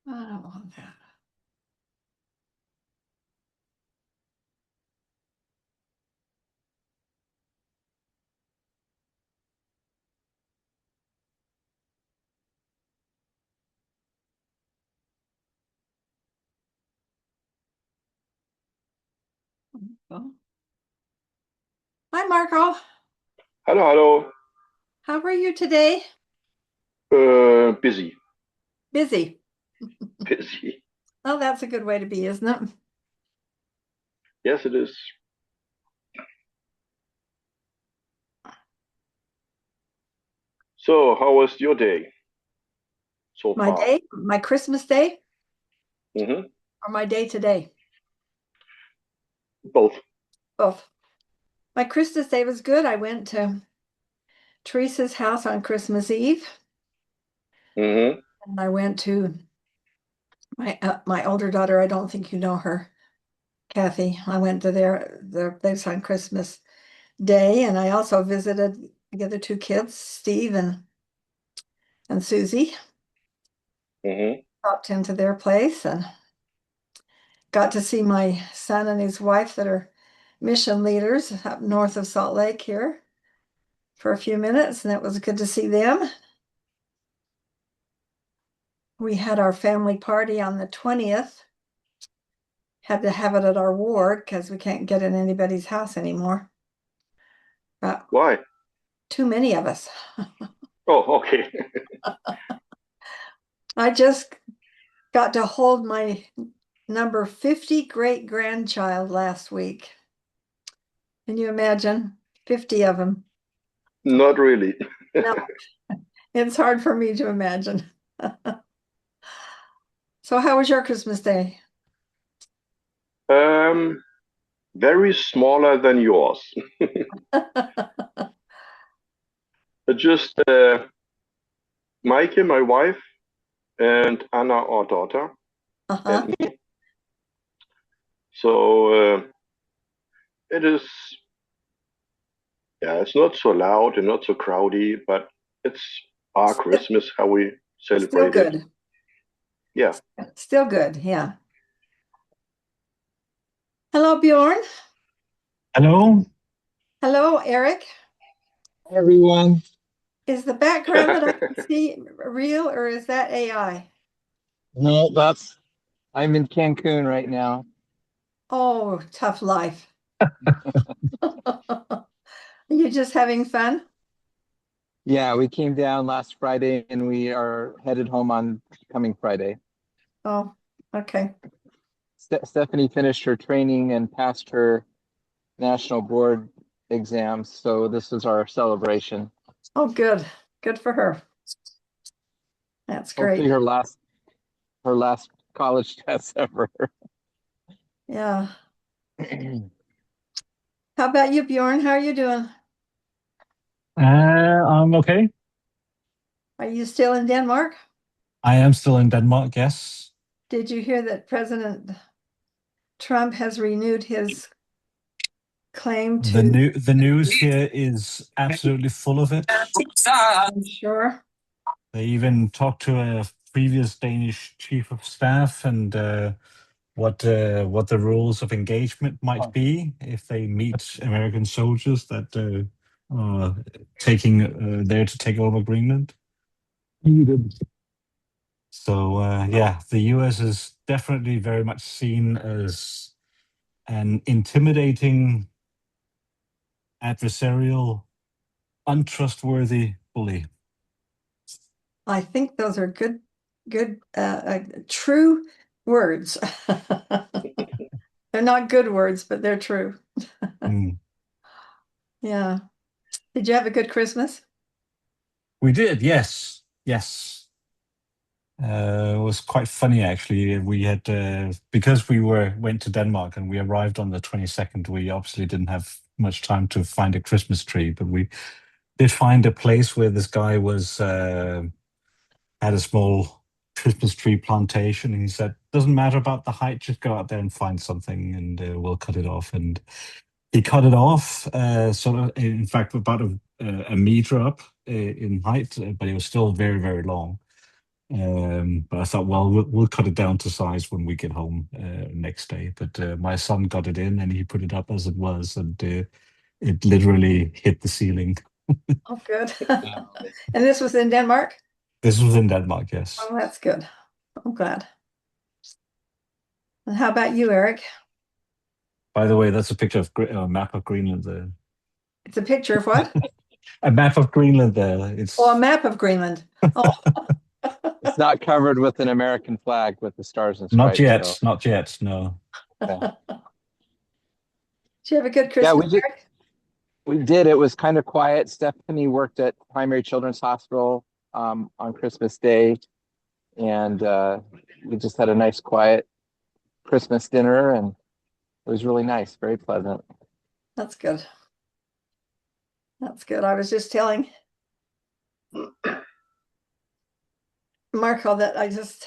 I don't want that. Oh. Hi, Marco. Hello, hello. How are you today? Busy, Busy. busy. Oh, that's a good way to be, isn't it? Yes, it is. So, how was your day so My far? day, my Christmas day, Hmm. or my day today? Both. Both. My Christmas day was good. I went to Teresa's house on Christmas Eve, Hmm. and I went to my older daughter. I don't think you know her, Kathy. I went to their place on Christmas Day, and I also visited the other two kids, Steve and Susie. Hmm. Popped into their place and got to see my son and his wife that are mission leaders up north of Salt Lake here for a few minutes, and it was good to see them. We had our family party on the 20th. Had to have it at our ward because we can't get in anybody's house anymore. Why? Too many of us. Oh, okay. I just got to hold my number 50 great grandchild last week. Can you imagine? 50 of them. Not really. No, it's hard for me to imagine. So, how was your Christmas day? Um, Very smaller than yours. Just Mikey, my wife, and Anna, our daughter, Uh-huh. and me. So it is. Yeah, it's not so loud and not so crowdy, but it's our Still, Christmas, how we still celebrate it. good. Yeah. Still good. Yeah. Hello, Bjorn. Hello, Hello, Eric. everyone. Is the background that I can see real or is that AI? No, I'm in Cancun right now. Oh, tough life. Are you just having fun? Yeah, we came down last Friday and we are headed home on coming Friday. Oh, okay. Stephanie finished her training and passed her national board exams, so this is our celebration. Oh, good. Good for her. That's great. Hopefully her last college test ever. Yeah. How about you, Bjorn? How are you doing? I'm okay. Are you still in Denmark? I am still in Denmark, yes. Did you hear that President Trump has renewed his claim to The news here is absolutely full of it. ensure? They even talked to a previous Danish chief of staff and what the rules of engagement might be if they meet American soldiers that are taking there to take over Greenland. So yeah, the US is definitely very much seen as an intimidating, adversarial, untrustworthy bully. I think those are true words. They're not good words, but they're true. Mm. Yeah. Did you have a good Christmas? We did, yes, yes. It was quite funny actually. We had because we went to Denmark and we arrived on the 22nd. We obviously didn't have much time to find a Christmas tree, but we did find a place where this guy was had a small Christmas tree plantation. And he said, "Doesn't matter about the height, just go out there and find something, and we'll cut it off." And he cut it off, sort of, in fact, about a meter up in height, but it was still very, very long. But I thought, well, we'll cut it down to size when we get home next day. But my son got it in and he put it up as it was, and it literally hit the ceiling. Oh, good. And this was in Denmark? This was in Denmark, yes. Oh, that's good. I'm glad. And how about you, Eric? By the way, that's a picture of a map of Greenland there. It's a picture of what? A map of Greenland there. It's Oh, a map of Greenland. Oh, It's not covered with an American flag with the stars and not stripes. yet, So not yet. No. yeah. did you have a good Yeah, Christmas, Eric? we did. It was kind of quiet. Stephanie worked at Primary Children's Hospital on Christmas Day, and we just had a nice, quiet Christmas dinner, and it was really nice, very pleasant. That's good. That's good. I was just telling Marco that I just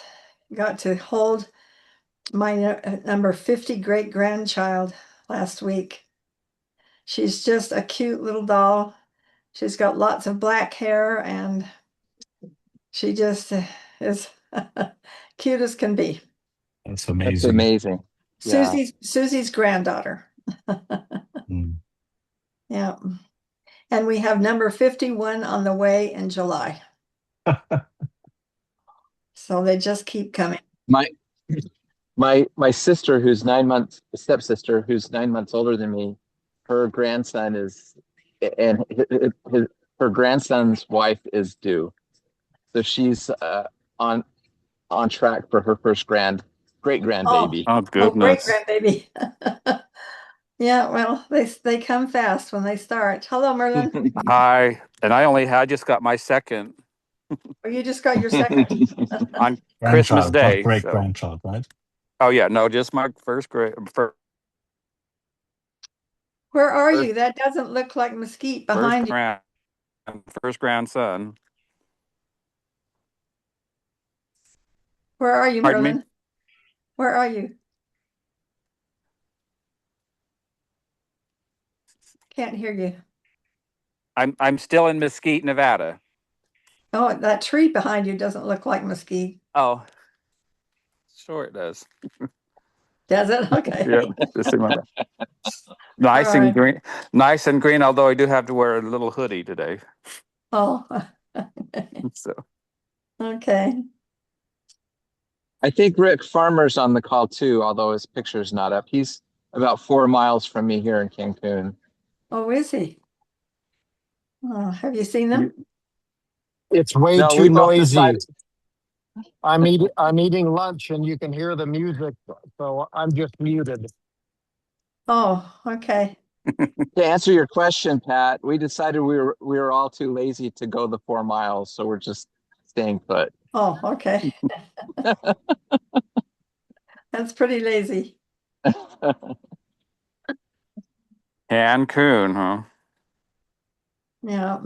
got to hold my number 50 great grandchild last week. She's just a cute little doll. She's got lots of black hair and she just is cute as can be. That's That's amazing. amazing. Yeah. Susie's granddaughter. Mm. Yeah. And we have number 51 on the way in July. So they just keep coming. My my sister, who's 9 months, stepsister, who's 9 months older than me, her grandson is, and her grandson's wife is due, so she's on track for her first great grandbaby. Oh, Oh, great goodness. grandbaby. Yeah, well, they come fast when they start. Hello, Merlin. Hi. And I just got my second Oh, you just got your second. on Christmas Grandchild, not Day. great So, grandchild, right? oh yeah, no, just my first Where are first, you? That doesn't look like mesquite first behind you. grand, first grandson. Where are you, Pardon me? Merlin? Where are you? Can't hear you. I'm still in Mesquite, Nevada. Oh, that tree behind you doesn't look like mesquite. Oh, sure it does. Does it? Okay. Yeah, just in my All nice and right. green, nice and green. Although I do have to wear a little hoodie today. Oh, So okay. I think Rick Farmer's on the call too, although his picture's not up. He's about 4 miles from me here in Cancun. Oh, is he? Oh, have you seen them? It's way No, too we both decided. noisy. I'm eating lunch and you can hear the music, so I'm just muted. Oh, okay. To answer your question, Pat, we decided we were all too lazy to go the 4 miles, so we're just staying put. Oh, okay. That's pretty lazy. Cancun, huh? Yeah.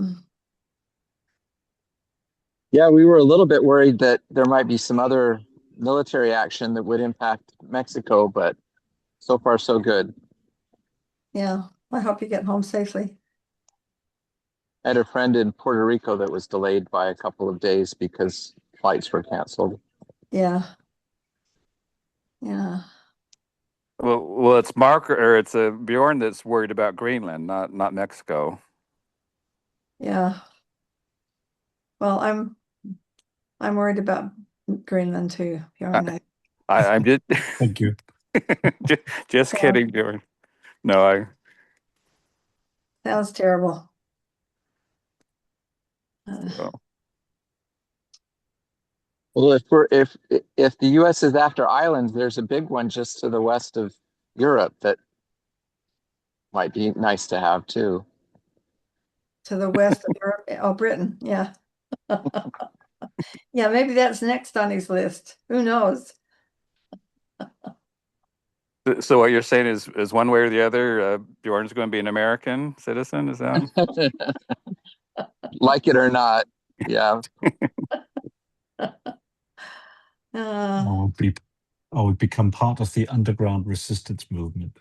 Yeah, we were a little bit worried that there might be some other military action that would impact Mexico, but so far so good. Yeah. I hope you get home safely. I had a friend in Puerto Rico that was delayed by a couple of days because flights were canceled. Yeah. Yeah. Well, it's Mark or it's Bjorn that's worried about Greenland, not Mexico. Yeah. Well, I'm worried about Greenland too, Bjorn. I'm just Thank you. just Yeah. kidding, Bjorn. No, Sounds terrible. well, Well, if the U.S. is after islands, there's a big one just to the west of Europe that might be nice to have too. To the west of Europe. Oh, Britain. Yeah. Yeah, maybe that's next on his list. Who knows? so what you're saying is one way or the other, Bjorn's going to be an American citizen, is that? Like it or not, yeah. Uh, I would become part of the underground resistance movement.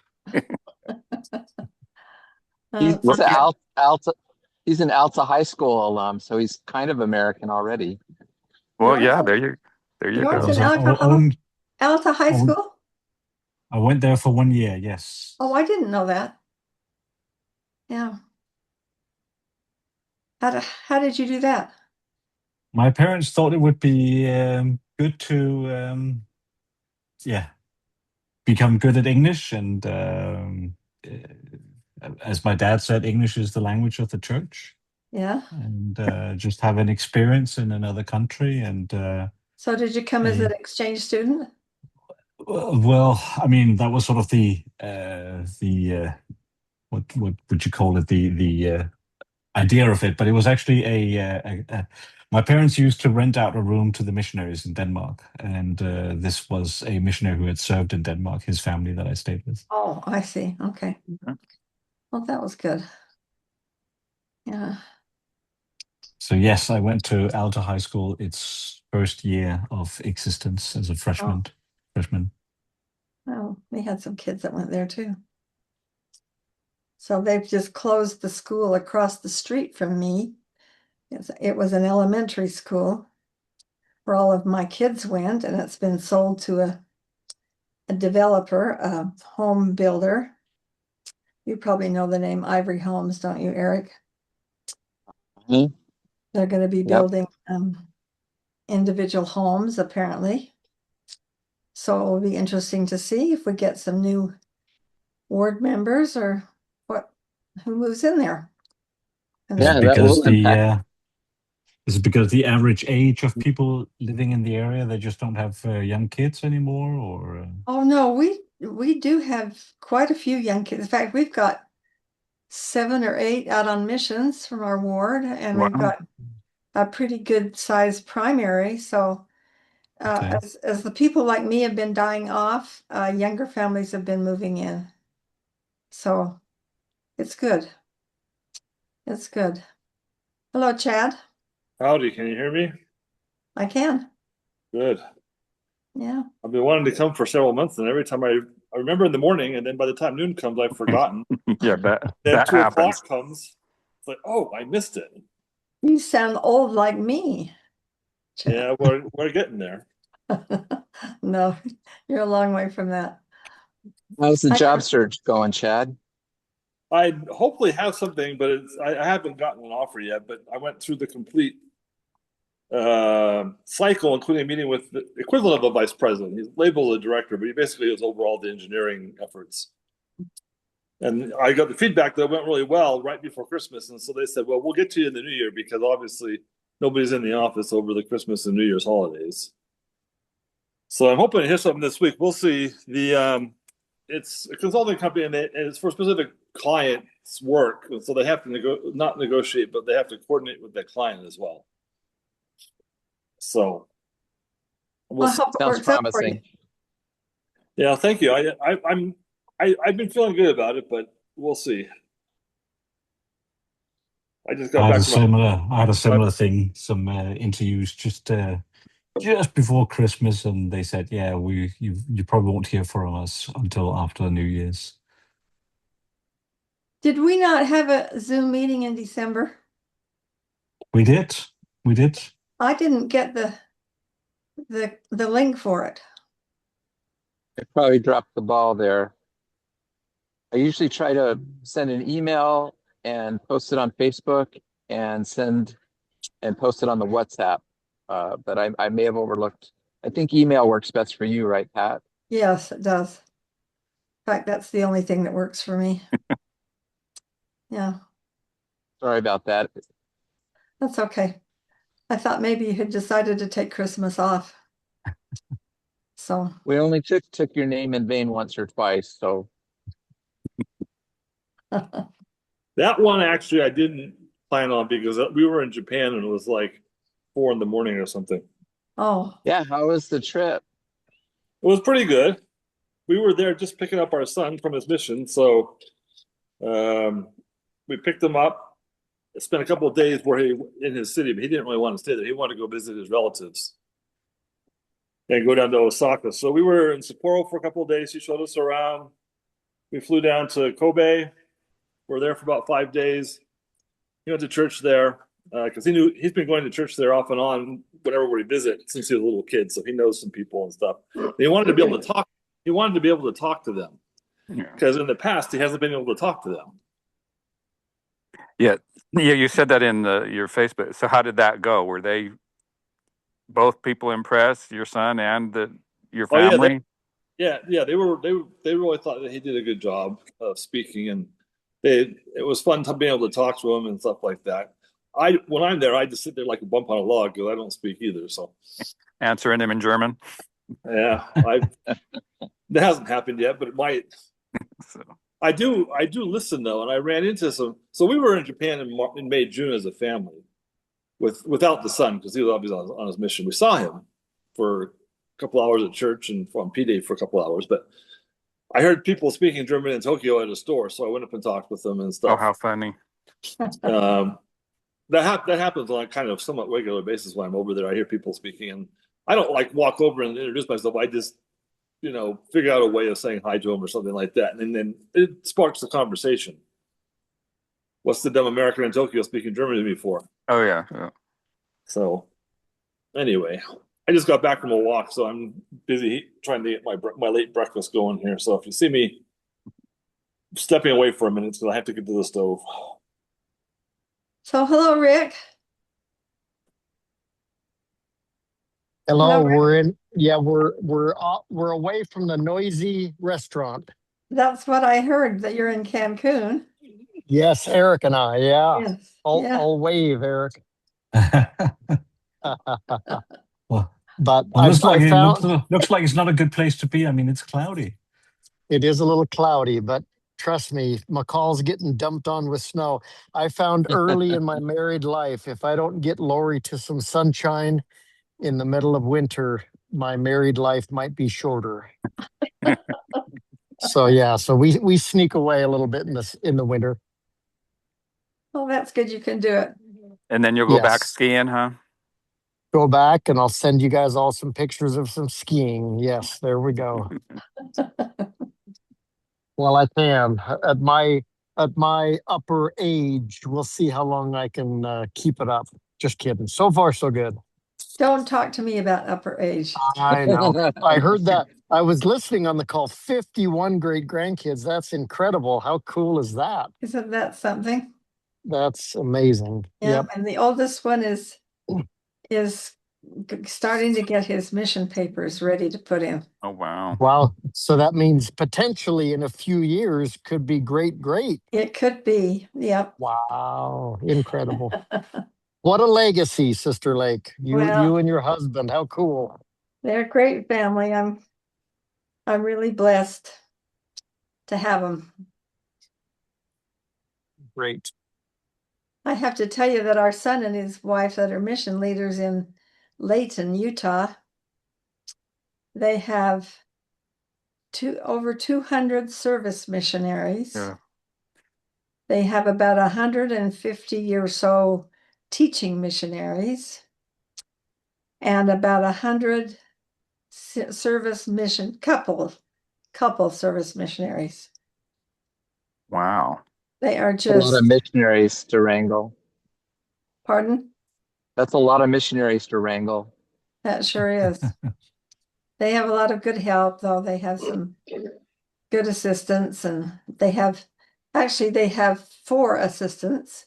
He's so- He's an Alta High School alum, so he's kind of American already. Well, Yours- yeah, there you yours I go. was in Alta High owned- School? I went there for 1 year. Yes. Oh, I didn't know that. Yeah. How did you do that? My parents thought it would be good to, yeah, become good at English. And as my dad said, English is the language of the church. Yeah. And just have an experience in another country. And So did you come as an exchange student? well, I mean, that was sort of the what would you call it? The idea of it, but it was actually my parents used to rent out a room to the missionaries in Denmark, and this was a missionary who had served in Denmark, his family that I stayed with. Oh, I see. Okay. Well, that was good. Yeah. So yes, I went to Alta High School, its first year of existence as a freshman. Well, we had some kids that went there too. So they've just closed the school across the street from me. It was an elementary school where all of my kids went, and it's been sold to a developer, a home builder. You probably know the name Ivory Homes, don't you, Eric? Mhm. They're going to be Yep. building individual homes, apparently. So it will be interesting to see if we get some new ward members or who moves in there. And Yeah, then- that will impact. Is it because the average age of people living in the area, they just don't have young kids anymore, or? Oh no, we do have quite a few young kids. In fact, we've got 7 or 8 out on missions from our ward, and we've Wow. got a pretty good sized primary. So Okay. as the people like me have been dying off, younger families have been moving in. So it's good. It's good. Hello, Chad. Howdy, can you hear me? I can. Good. Yeah. I've been wanting to come for several months, and every time I remember in the morning, and then by the time noon comes, I've forgotten. Yeah, Then that 2 happens. o'clock comes. It's like, oh, I missed it. You sound old like me. Chad. Yeah, we're getting there. No, you're a long way from that. How's the I- job search going, Chad? I hopefully have something, but I haven't gotten an offer yet. But I went through the complete cycle, including a meeting with the equivalent of a vice president. He's labeled a director, but he basically is over all the engineering efforts. And I got the feedback that it went really well right before Christmas. And so they said, well, we'll get to you in the new year because obviously nobody's in the office over the Christmas and New Year's holidays. So I'm hoping to hear something this week. We'll see. It's a consulting company and it's for specific clients' work. And so they have to not negotiate, but they have to coordinate with the client as well. So we'll I see. hope it Sounds works out for you. promising. Yeah, thank you. I've been feeling good about it, but we'll see. I just got back from I had a similar thing, some interviews just before Christmas, and they said, yeah, you probably won't hear from us until after New Year's. Did we not have a Zoom meeting in December? We did. I didn't get the link for it. I probably dropped the ball there. I usually try to send an email and post it on Facebook and post it on the WhatsApp. But I may have overlooked. I think email works best for you, right, Pat? Yes, it does. In fact, that's the only thing that works for me. Yeah, Sorry about that. that's okay. I thought maybe you had decided to take Christmas off. So, We only took your name in vain once or twice, so that one. Actually, I didn't plan on because we were in Japan and it was like 4 a.m. or something. oh, yeah. How was the trip? It was pretty good. We were there just picking up our son from his mission, so we picked him up. Spent a couple of days in his city, but he didn't really want to stay there. He wanted to go visit his relatives and go down to Osaka. So we were in Sapporo for a couple of days. He showed us around. We flew down to Kobe. We're there for about 5 days. He went to church there, because he knew he's been going to church there off and on whenever we visit since he was a little kid, so he knows some people and stuff. And he wanted to be able to talk. He wanted to be able to talk to them Yeah. because in the past he hasn't been able to talk to them. Yeah. Yeah. You said that in your Facebook. So how did that go? Were they both people impressed, your son and your Oh yeah, family? yeah. They really thought that he did a good job of speaking, and it was fun being able to talk to him and stuff like that. When I'm there, I just sit there like a bump on a log because I don't speak either. So Answering them in German. yeah, that hasn't happened yet, but it might. So, I do listen though, and I ran into some. So we were in Japan in May, June as a family, without the son because he was obviously on his mission. We saw him for a couple hours at church and on P Day for a couple hours, but I heard people speaking German in Tokyo at a store, so I went up and talked with them and oh, stuff. how funny. That happens on a kind of somewhat regular basis when I'm over there. I hear people speaking, and I don't like walk over and introduce myself. I just figure out a way of saying hi to them or something like that, and then it sparks the conversation. What's the dumb American in Tokyo speaking German to me for? Oh, yeah. Yeah. So anyway, I just got back from a walk, so I'm busy trying to get my late breakfast going here. So if you see me stepping away for a minute, because I have to get to the stove. So hello, Rick. Hello, Rick. we're away from the noisy restaurant. That's what I heard, that you're in Cancun. Yes, Eric and I, yeah. Yes. I'll wave, Eric. Well, But looks like I found looks like it's not a good place to be. I mean, it's cloudy. it is a little cloudy, but trust me, McCall's getting dumped on with snow. I found early in my married life, if I don't get Lori to some sunshine in the middle of winter, my married life might be shorter. So yeah, so we sneak away a little bit in the winter. Well, that's good. You can do it. And then you'll go back Yes. skiing, huh? Go back and I'll send you guys all some pictures of some skiing. Yes, there we go. Well, I can at my upper age. We'll see how long I can keep it up. Just kidding. So far, so good. Don't talk to me about upper age. I know. I heard that. I was listening on the call. 51 great grandkids. That's incredible. How cool is that? Isn't that something? That's amazing. Yeah. Yep. And the oldest one is starting to get his mission papers ready to put in. Oh, wow. Wow. So that means potentially in a few years could be great. It could be. Yep. Wow. Incredible. What a legacy, Sister Lake. You Well, and your husband. How cool. they're a great family. I'm really blessed to have them. Great. I have to tell you that our son and his wife that are mission leaders in Layton, Utah, they have over 200 service missionaries. Yeah. They have about 150 or so teaching missionaries and about 100 service mission couple service missionaries. Wow. They are A lot of just, missionaries to wrangle. pardon? That's a lot of missionaries to wrangle. That sure is. They have a lot of good help, though. They have some good assistants, and they have 4 assistants,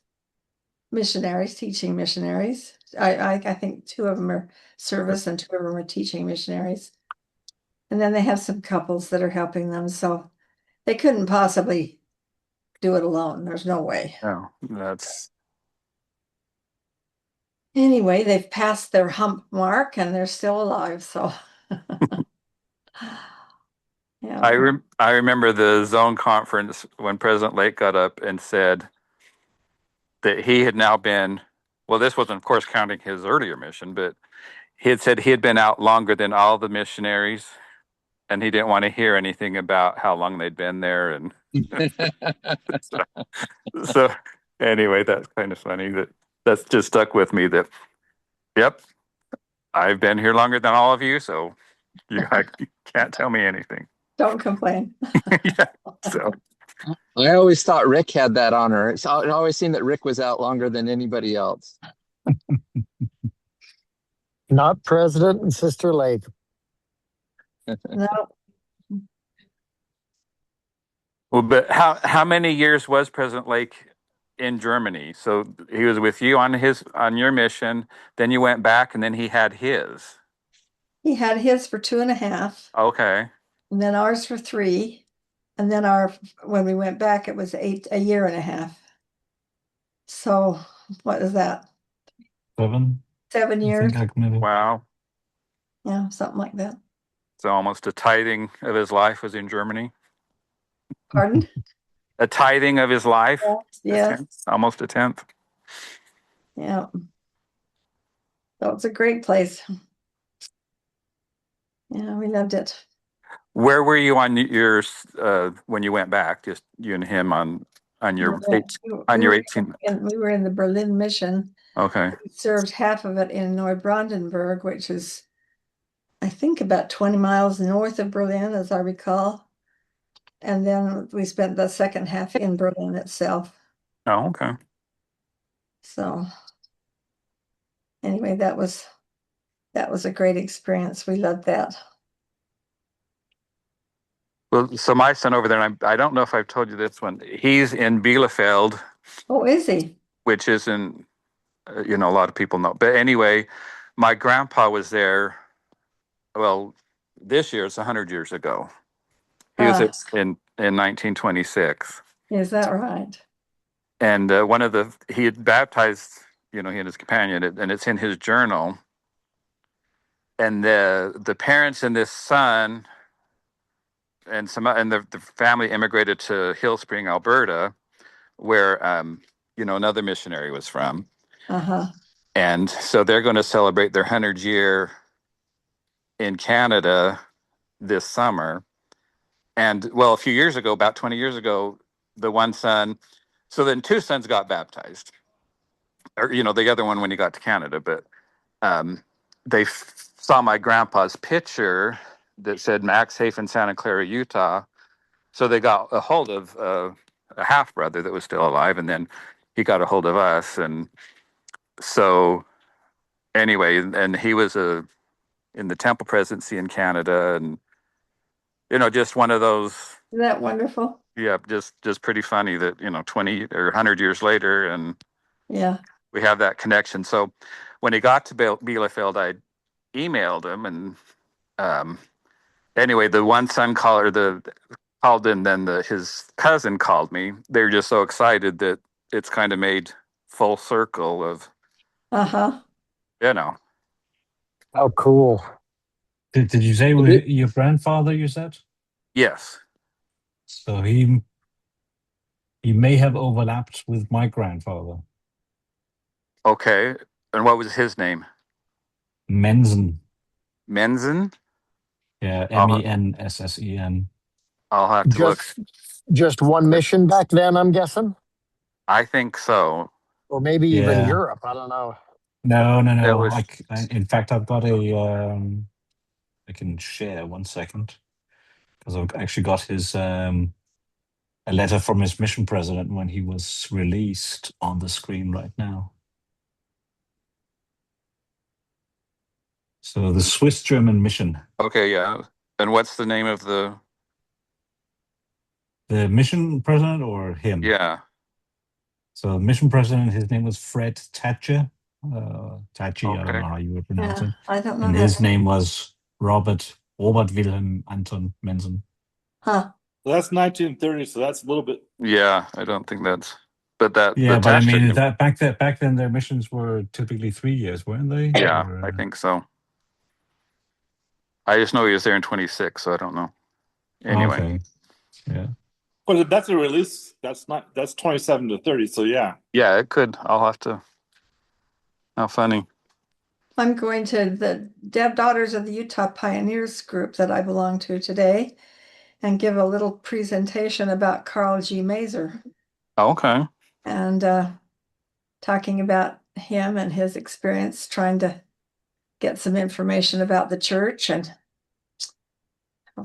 missionaries, teaching missionaries. I think 2 of them are service and 2 of them are teaching missionaries. And then they have some couples that are helping them, so they couldn't possibly do it alone. There's no way. Oh, that's Anyway, they've passed their hump mark and they're still alive, so yeah. I remember the zone conference when President Lake got up and said that he had now been, well, this wasn't, of course, counting his earlier mission, but he had said he had been out longer than all the missionaries, and he didn't want to hear anything about how long they'd been there. And so anyway, that's kind of funny. That's just stuck with me that, yep, I've been here longer than all of you, so you can't tell me anything. Don't complain. Yeah, so I always thought Rick had that honor. It always seemed that Rick was out longer than anybody else. Not President and Sister Lake. No, Well, but how many years was President Lake in Germany? So he was with you on your mission, then you went back, and then he had his. he had his for 2.5, Okay. and then ours for 3, and then when we went back, it was 1.5 years. So what is that? 7. 7 I years? think I committed. Wow. Yeah, something like that. So almost a tithing of his life was in Germany. Pardon? A tithing of his life. Yes, Almost a tenth. yeah. So it's a great place. Yeah, we loved it. Where were you on your when you went back? Just you and him on your We were 18th. we were in the Berlin mission. Okay. We served half of it in Neubrandenburg, which is, I think, about 20 miles north of Berlin, as I recall. And then we spent the second half in Berlin itself. Oh, okay. So anyway, that was a great experience. We loved that. Well, so my son over there, and I don't know if I've told you this one. He's in Bielefeld, Oh, is he? which isn't, a lot of people know. But anyway, my grandpa was there. Well, this year it's 100 years ago. He was in 1926, Is that right? and he had baptized, he and his companion, and it's in his journal. And the parents and this son and the family immigrated to Hill Spring, Alberta, where another missionary was from. Uh-huh. And so they're going to celebrate their 100-year in Canada this summer. And well, a few years ago, about 20 years ago, the one son, so then 2 sons got baptized, or the other one when he got to Canada. But they saw my grandpa's picture that said Max Hafen, Santa Clara, Utah. So they got a hold of a half brother that was still alive, and then he got a hold of us. And so anyway, and he was in the temple presidency in Canada, and just one of those. Isn't that wonderful? Yeah, just pretty funny that 20 or 100 years later, and Yeah. we have that connection. So when he got to Bielefeld, I emailed him, and anyway, the one son called in, then his cousin called me. They were just so excited that it's kind of made full circle of, Uh-huh. How cool. Did you say your grandfather, you said? Yes. So he may have overlapped with my grandfather. Okay. And what was his name? Mensen. Menzen? Yeah, Uh, Menssen. I'll have to look. Just one mission back then, I'm guessing, I think so. or maybe even Yeah. Europe. I don't know. No. It was, In fact, I've got I can share 1 second, because I've actually got his a letter from his mission president when he was released on the screen right now. So the Swiss-German mission. okay, yeah. And what's the name of the? The mission president or him? Yeah. So mission president, his name was Fred Thatcher. Tachi, I don't Okay. know how you would pronounce Yeah, it. I don't know And that. his name was Robert Wilhelm Anton Mensen. Huh. Well, that's 1930, so that's a little bit. Yeah, I don't think that's. But that. Yeah, the but I Thatcher mean name- that back then their missions were typically 3 years, weren't they? Yeah, Or, I think so. I just know he was there in 26, so I don't know. Anyway. Okay. Yeah. But that's a release. That's 27 to 30. So yeah. Yeah, it could. I'll have to. How funny. I'm going to the Daughters of the Utah Pioneers group that I belong to today and give a little presentation about Carl G. Mazer Oh, okay. and talking about him and his experience trying to get some information about the church, and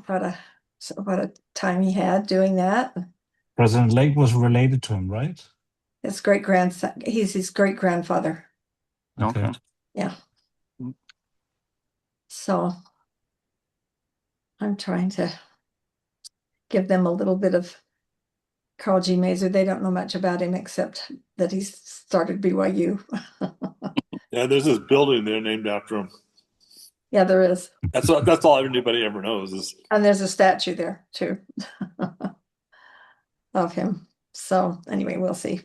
what a time he had doing that. President Lake was related to him, right? His great grandson. He's his great grandfather. Okay. Yeah. So I'm trying to give them a little bit of Carl G. Mazer. They don't know much about him except that he started BYU. Yeah, there's this building there named after him. Yeah, there is. That's all anybody ever knows is. And there's a statue there too of him. So anyway, we'll see.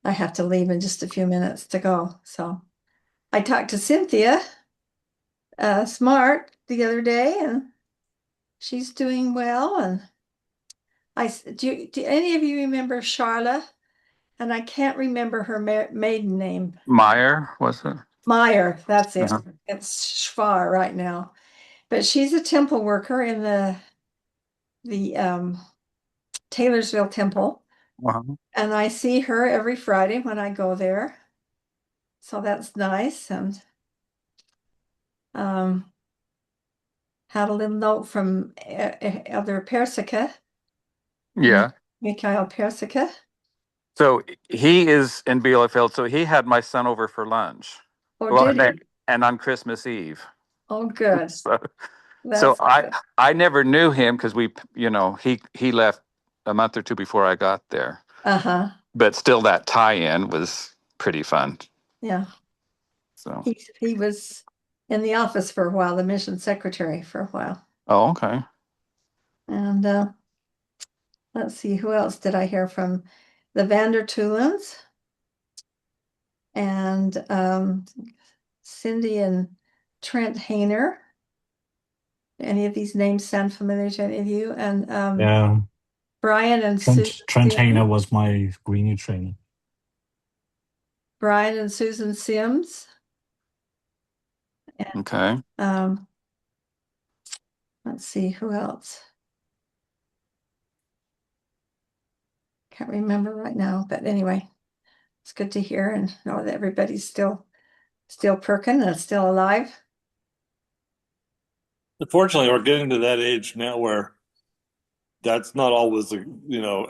I have to leave in just a few minutes to go. So I talked to Cynthia Smart the other day, and she's doing well. And do any of you remember Charla? And I can't remember her maiden name. Meyer, was it? Meyer, that's it. Uh-huh. It's Schvar right now. But she's a temple worker in the Taylorsville Temple. Wow. And I see her every Friday when I go there. So that's nice. And had a little note from Elder Persica. Yeah. Mikhail Persica. So he is in Bielefeld. So he had my son over for lunch. Oh, Well, did he? and on Christmas Eve. Oh, good. So That's good. I never knew him because he left a month or two before I got there. Uh-huh. But still, that tie-in was pretty fun. Yeah. So He was in the office for a while, the mission secretary for a while. oh, okay. And let's see, who else did I hear from? The Vander Tulens and Cindy and Trent Hayner. Any of these names sound familiar to any of you? And Yeah. Brian and Trent Susan Hayner was my greenie trainer. Brian and Susan Sims. And, Okay. let's see, who else? Can't remember right now, but anyway, it's good to hear and know that everybody's still perking and still alive. Unfortunately, we're getting to that age now where that's not always a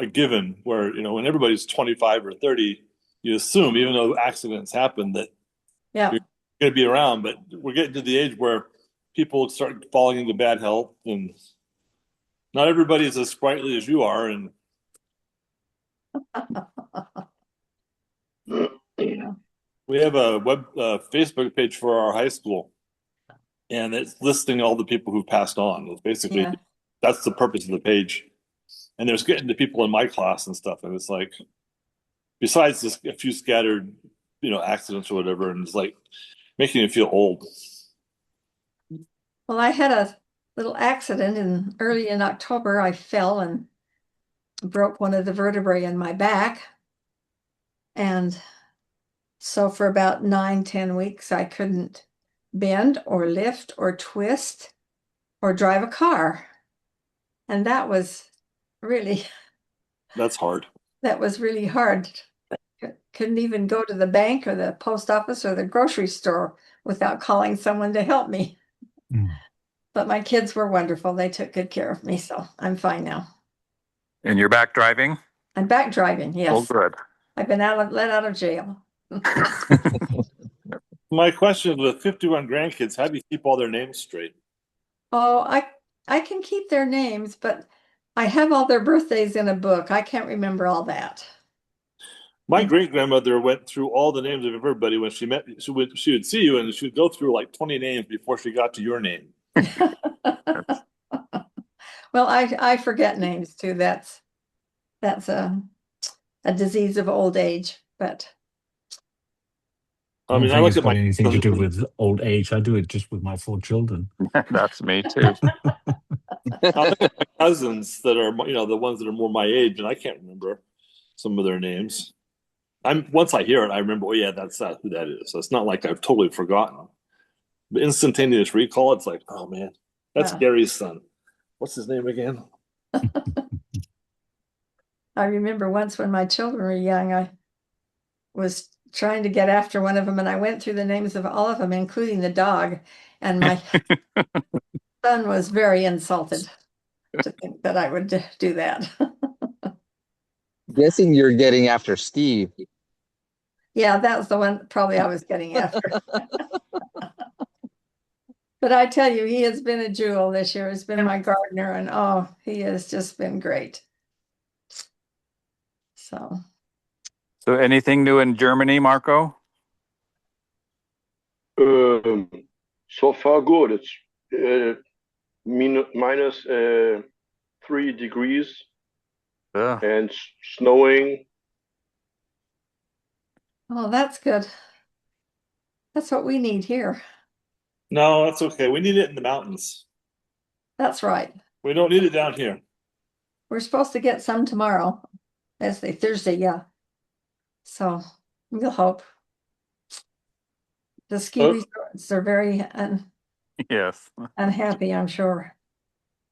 given. Where when everybody's 25 or 30, you assume, even though accidents happen, that Yeah. you're going to be around. But we're getting to the age where people start falling into bad health, and not everybody is as sprightly as you are. And we have a Facebook page for our high school, and it's listing all the people who passed on. It's basically that's the purpose of the page. And there's getting to people in my class and stuff, and it's like, besides just a few scattered, accidents or whatever, and it's like making you feel old. Well, I had a little accident early in October. I fell and broke one of the vertebrae in my back. And so for about 9-10 weeks, I couldn't bend or lift or twist or drive a car. And that was really That's hard. That was really hard. Couldn't even go to the bank or the post office or the grocery store without calling someone to help me. Mm. But my kids were wonderful. They took good care of me, so I'm fine now. And you're back driving? I'm back driving, yes. Oh, good. I've been let out of jail. My question with 51 grandkids, how do you keep all their names straight? Oh, I can keep their names, but I have all their birthdays in a book. I can't remember all that. My great grandmother went through all the names of everybody when she met. She would see you, and she would go through like 20 names before she got to your name. Well, I forget names too. That's a disease of old age. But I don't think it's got anything to do with old age. I do it just with my 4 children. That's me too. I look at my cousins that are, the ones that are more my age, and I can't remember some of their names. Once I hear it, I remember. Oh yeah, that's who that is. So it's not like I've totally forgotten. But instantaneous recall, it's like, oh man, that's Gary's son. What's his name again? I remember once when my children were young, I was trying to get after one of them, and I went through the names of all of them, including the dog, and my son was very insulted to think that I would do that. Guessing you're getting after Steve. Yeah, that's the one probably I was getting after. But I tell you, he has been a jewel this year. He's been my gardener, and oh, he has just been great. So, So anything new in Germany, Marco? So far good. It's minus 3 degrees Ugh. and snowing. oh, that's good. That's what we need here. No, that's okay. We need it in the mountains. That's right. We don't need it down here. We're supposed to get some tomorrow. That's the Thursday, yeah. So we'll hope. The ski Oh. resorts are very Yes. unhappy, I'm sure.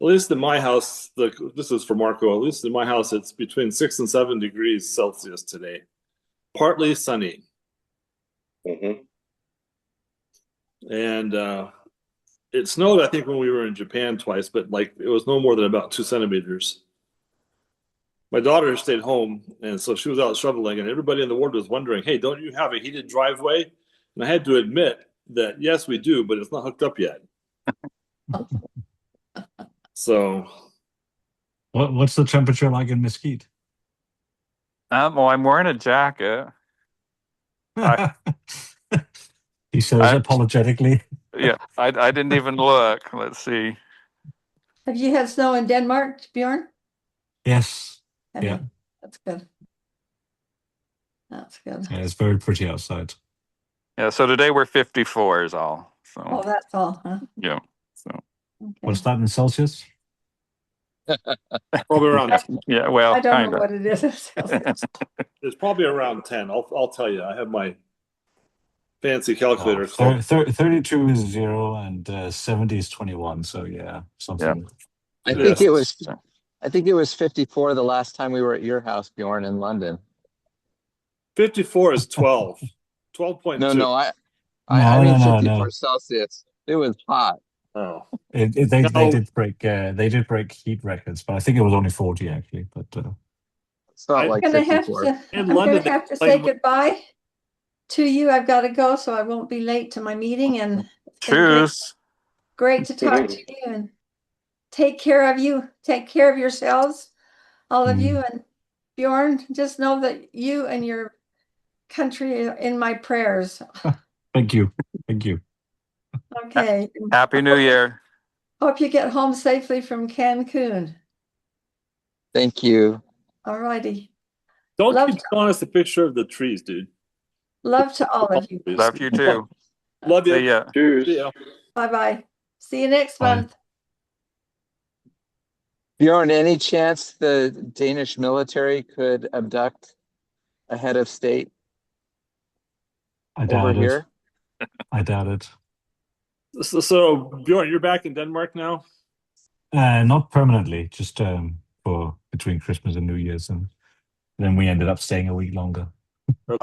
At least in my house, this is for Marco. At least in my house, it's between 6 and 7 degrees Celsius today. Partly sunny. Mhm. And it snowed, I think, when we were in Japan twice, but like it was no more than about 2 centimeters. My daughter stayed home, and so she was out shoveling, and everybody in the ward was wondering, "Hey, don't you have a heated driveway?" And I had to admit that yes, we do, but it's not hooked up yet. So What's the temperature like in Mesquite? Well, I'm wearing a jacket. He says apologetically. Yeah, I didn't even look. Let's see. Have you had snow in Denmark, Bjorn? Yes. Have Yeah. you? That's good. That's good. Yeah, it's very pretty outside. Yeah, so today we're 54 is all. So Oh, that's all, huh? yeah. So Okay. What's that in Celsius? probably around yeah, well, I don't kind know of. what it is. it's probably around 10. I'll tell you. I have my fancy calculator called 32 is 0 and 70 is 21. So yeah, something. I Yeah. think it was 54 the last time we were at your house, Bjorn, in London. 54 is 12. 12.2. No, I mean No. 54 Celsius. It was hot. Oh. They No. did break heat records, but I think it was only 40 actually. But It's not I- like I'm gonna have 54. to, In I'm gonna London, have to they say play- goodbye to you. I've got to go, so I won't be late to my meeting. And it's been Choose. great to talk to you, and take care of you. Take care of yourselves, all of you. And Bjorn, just know that you and your country are in my prayers. thank you. Thank you. Okay. Happy New Year. Hope you get home safely from Cancun. Thank you. All righty. Don't Love keep showing us the picture of the trees, dude. Love to all of you. Love you too. Love you. See ya. Cheers. See ya. Bye-bye. See you next Bye. month. Bjorn, any chance the Danish military could abduct a head of state I over doubt it. here? I doubt it. So Bjorn, you're back in Denmark now? Not permanently, just for between Christmas and New Year's, and then we ended up staying a week longer. Okay,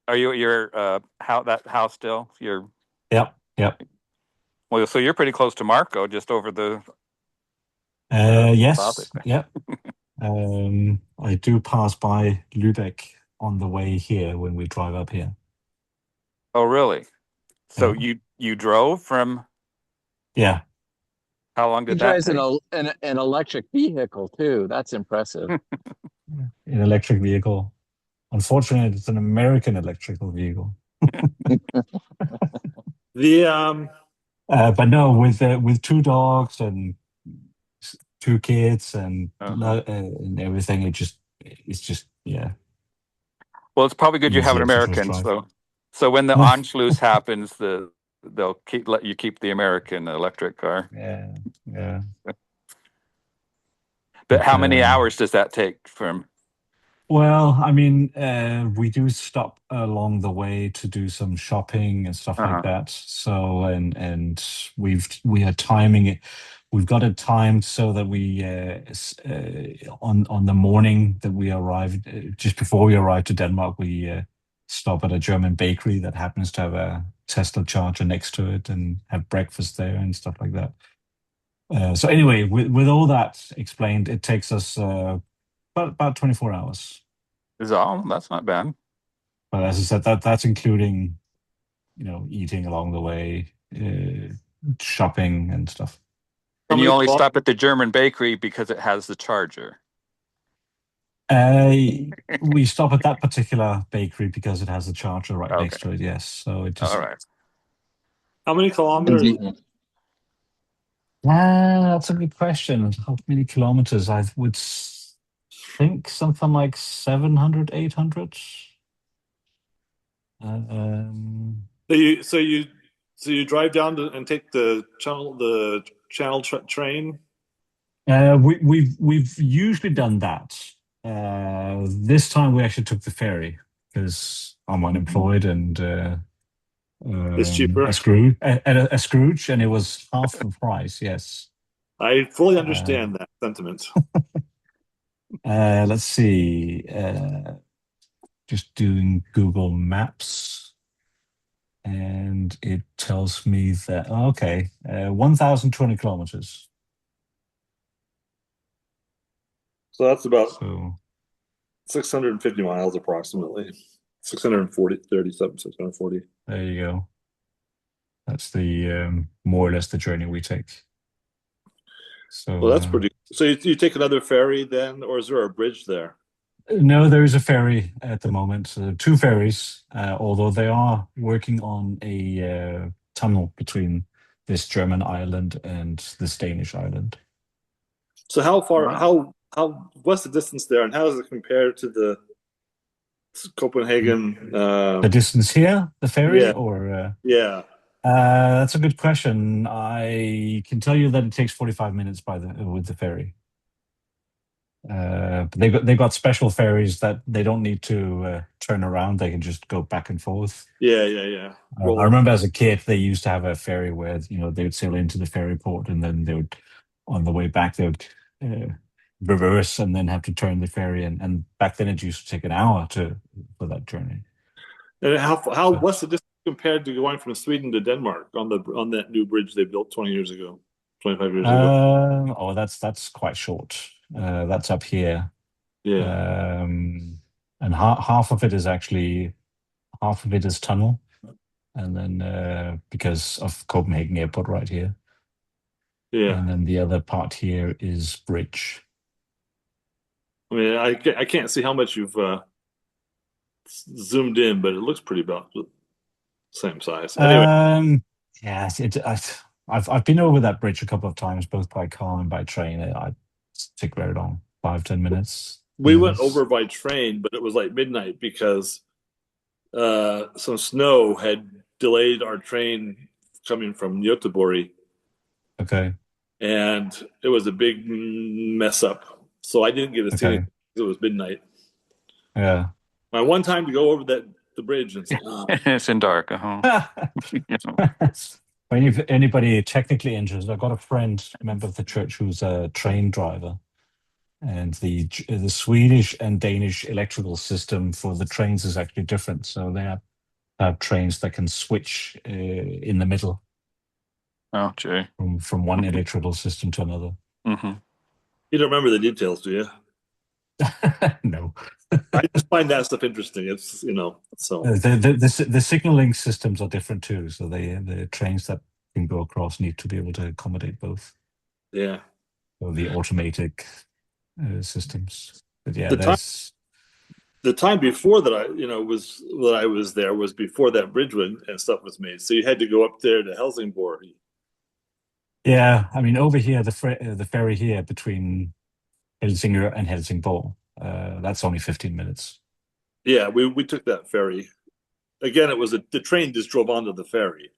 Are you at your house still? Yep. Well, so you're pretty close to Marco, just over the Yes. topic. Yep. I do pass by Lübeck on the way here when we drive up here. Oh, really? So Yeah. you drove from? Yeah. How long He did that drives take? an electric vehicle too. That's impressive. An electric vehicle. Unfortunately, it's an American electrical vehicle. the But no, with 2 dogs and 2 kids and and everything, it's just yeah. Well, it's probably good you have an Easier to just American. drive. So when the Anschluss happens, they'll let you keep the American electric car. Yeah. But how many hours does that take from? Well, I mean, we do stop along the way to do some shopping and stuff like that. So, and we are timing it. We've got it timed so that we on the morning that we arrived, just before we arrived to Denmark, we stop at a German bakery that happens to have a Tesla charger next to it and have breakfast there and stuff like that. So anyway, with all that explained, it takes us about 24 hours. Is all? That's not bad. But as I said, that's including, eating along the way, shopping and stuff. And How you many only kilo- stop at the German bakery because it has the charger. We stop at that particular bakery because it has a charger right Okay. next to it. Yes, so it just. All right. How many kilometers? That's a good question. How many kilometers? I would think something like 700, 800. So you drive down and take the channel train. We've usually done that. This time we actually took the ferry because I'm unemployed and It's cheaper. a Scrooge, and it was half the price. Yes. I fully understand that sentiment. Let's see. Just doing Google Maps, and it tells me that 1,020 kilometers. So that's about So 650 miles approximately. 640, 37, 640. there you go. That's the more or less the journey we take. So Well, that's pretty. So you take another ferry then, or is there a bridge there? No, there is a ferry at the moment. Two ferries, although they are working on a tunnel between this German island and this Danish island. So how far? How? What's the distance there, and how does it compare to the Copenhagen? The distance here, the ferry, Yeah. or Yeah. that's a good question. I can tell you that it takes 45 minutes with the ferry. But they got special ferries that they don't need to turn around. They can just go back and forth. Yeah. I remember as a kid, they used to have a ferry where they would sail into the ferry port, and then they would, on the way back, they would reverse and then have to turn the ferry. And back then, it used to take an hour for that journey. And what's the distance compared to going from Sweden to Denmark on that new bridge they built 20 years ago, 25 years ago? Oh, that's quite short. That's up here. Yeah. And half of it is tunnel, and then because of Copenhagen Airport right here. Yeah. And then the other part here is bridge. I mean, I can't see how much you've zoomed in, but it looks pretty about the same size. Anyway, Yes, I've been over that bridge a couple of times, both by car and by train. I take very long, 5-10 minutes. we went over by train, but it was like midnight because some snow had delayed our train coming from Göteborg. Okay. And it was a big mess up. So I didn't get to see anything. It was midnight. Yeah. My one time to go over the bridge and say, oh. It's in dark. When if anybody technically interested, I've got a friend, a member of the church, who's a train driver, and the Swedish and Danish electrical system for the trains is actually different. So they have trains that can switch in the middle. Oh, gee. From one electrical system to another. Mm-hmm. You don't remember the details, do you? No. I just find that stuff interesting. It's so the signaling systems are different too. So the trains that can go across need to be able to accommodate both. Yeah. So the automatic systems. But yeah, the time before that I was there was before that bridge and stuff was made. So you had to go up there to Helsingborg. Yeah, I mean over here the ferry here between Helsingør and Helsingborg. That's only 15 minutes. Yeah, we took that ferry. Again, it was the train just drove onto the ferry.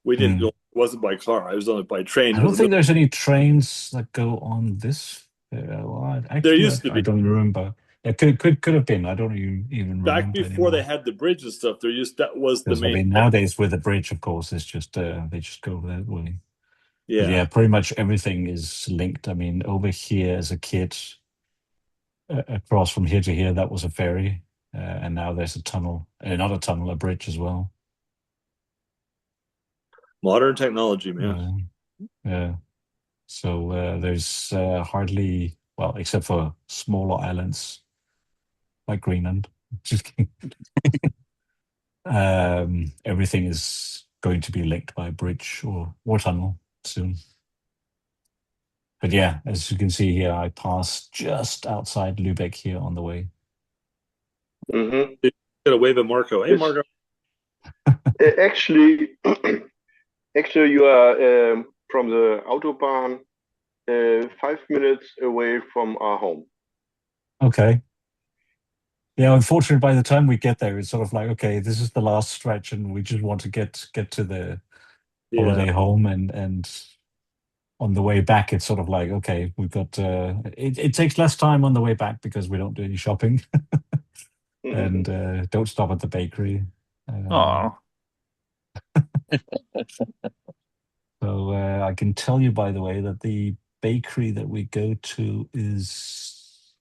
We didn't go. It wasn't by car. I was on it by train. I don't think there's any trains that go on this. There used to be. I don't remember. It could have been. I don't even remember. Back before they had the bridge and stuff, that was the main. I mean, nowadays with the bridge, of course, it's just they just go that way. Yeah. But yeah, pretty much everything is linked. I mean, over here as a kid, across from here to here, that was a ferry, and now there's a tunnel, not a tunnel, a bridge as well. Modern technology, man. Yeah. So there's hardly Well, except for smaller islands like Greenland. Just kidding. Everything is going to be linked by a bridge or tunnel soon. But yeah, as you can see here, I passed just outside Lübeck here on the way. Mm-hmm. Gonna wave at Marco. Hey, Yes. Marco. Actually, actually, you are from the autobahn 5 minutes away from our home. Okay. Yeah, unfortunately, by the time we get there, it's sort of like, okay, this is the last stretch, and we just want to get to the holiday home, and on the way back, it's sort of like, okay, we've got. It takes less time on the way back because we don't do any shopping, and don't stop at the bakery. Oh, So I can tell you, by the way, that the bakery that we go to is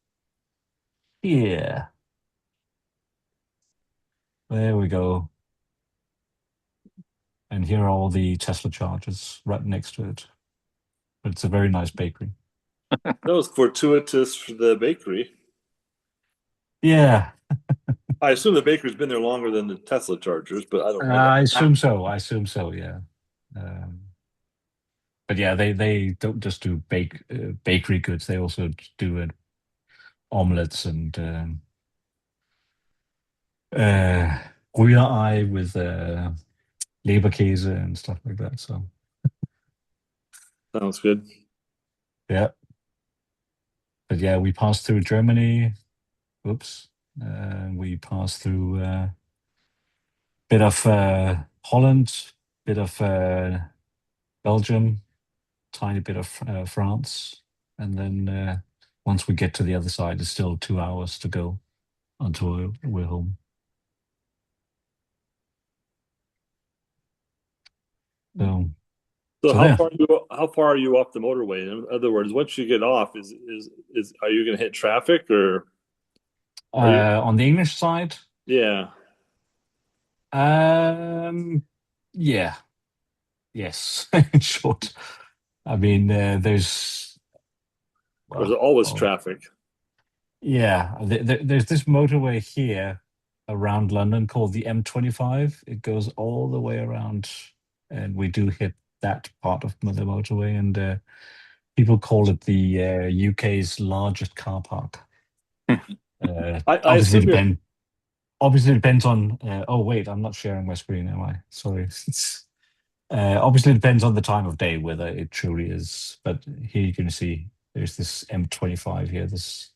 here. There we go. And here are all the Tesla chargers right next to it. But it's a very nice bakery. That was fortuitous for the bakery. Yeah, I assume the bakery's been there longer than the Tesla chargers, but I don't know. I assume so. Yeah. But yeah, they don't just do bakery goods. They also do omelets and Rührei with Leberkäse and stuff like that. So Sounds good. yeah. But yeah, we passed through Germany. Oops. We passed through bit of Holland, bit of Belgium, tiny bit of France, and then once we get to the other side, it's still 2 hours to go until we're home. So So there. how far are you off the motorway? In other words, once you get off, is are you going to hit traffic or? On the English side, Yeah. yeah, yes, in short. I mean, there's There's always traffic. Yeah, there's this motorway here around London called the M25. It goes all the way around, and we do hit that part of the motorway, and people call it the UK's largest car park. I Obviously, assume it depends on. Oh wait, I'm not sharing my screen, am I? Sorry. Obviously, it depends on the time of day whether it truly is. But here you can see there's this M25 here. This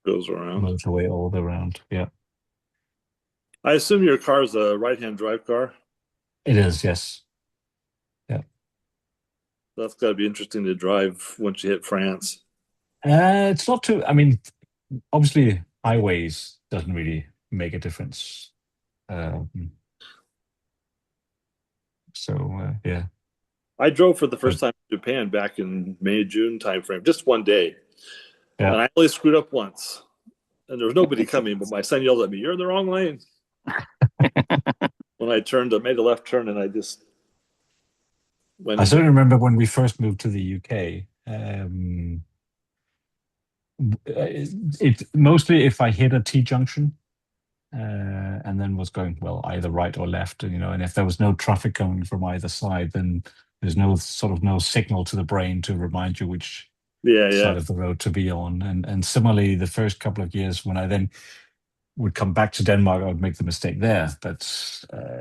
goes around. motorway all the way around. Yeah. I assume your car's a right-hand drive car. It is, yes. Yeah. That's got to be interesting to drive once you hit France. It's not too, I mean, obviously highways doesn't really make a difference. Yeah. I drove for the first time in Japan back in May, June timeframe, just one day. Yeah. And I only screwed up once. And there was nobody coming, but my son yelled at me, "You're in the wrong lane." When I made a left turn, and I just went. I certainly remember when we first moved to the UK. It mostly if I hit a T junction, and then was going either right or left, and if there was no traffic coming from either side, then there's no signal to the brain to remind you which side of the road to be on. And similarly, the first couple of years when I then would come back to Denmark, I would make the mistake there. But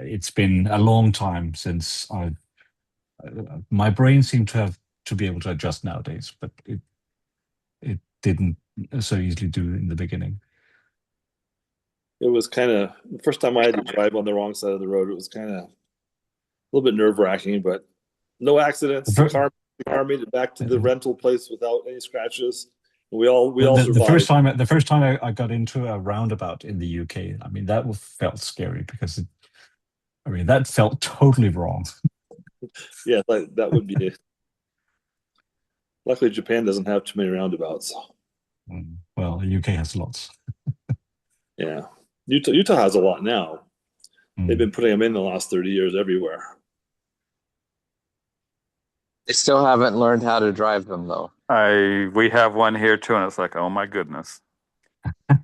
it's been a long time since my brain seemed to be able to adjust nowadays, but it didn't so easily do in the beginning. It was kind of the first time I had to drive on the wrong side of the road. It was kind of a little bit nerve-wracking, but no accidents. The car made it back to the rental place without any scratches. We all survived. The first time I got into a roundabout in the UK, I mean, that felt scary because that felt totally wrong. Yeah, that would be. Luckily, Japan doesn't have too many roundabouts. Well, the UK has lots. Yeah, Utah has a lot now. They've been putting them in the last 30 years everywhere. They still haven't learned how to drive them, though. We have one here too, and it's like, oh my goodness. I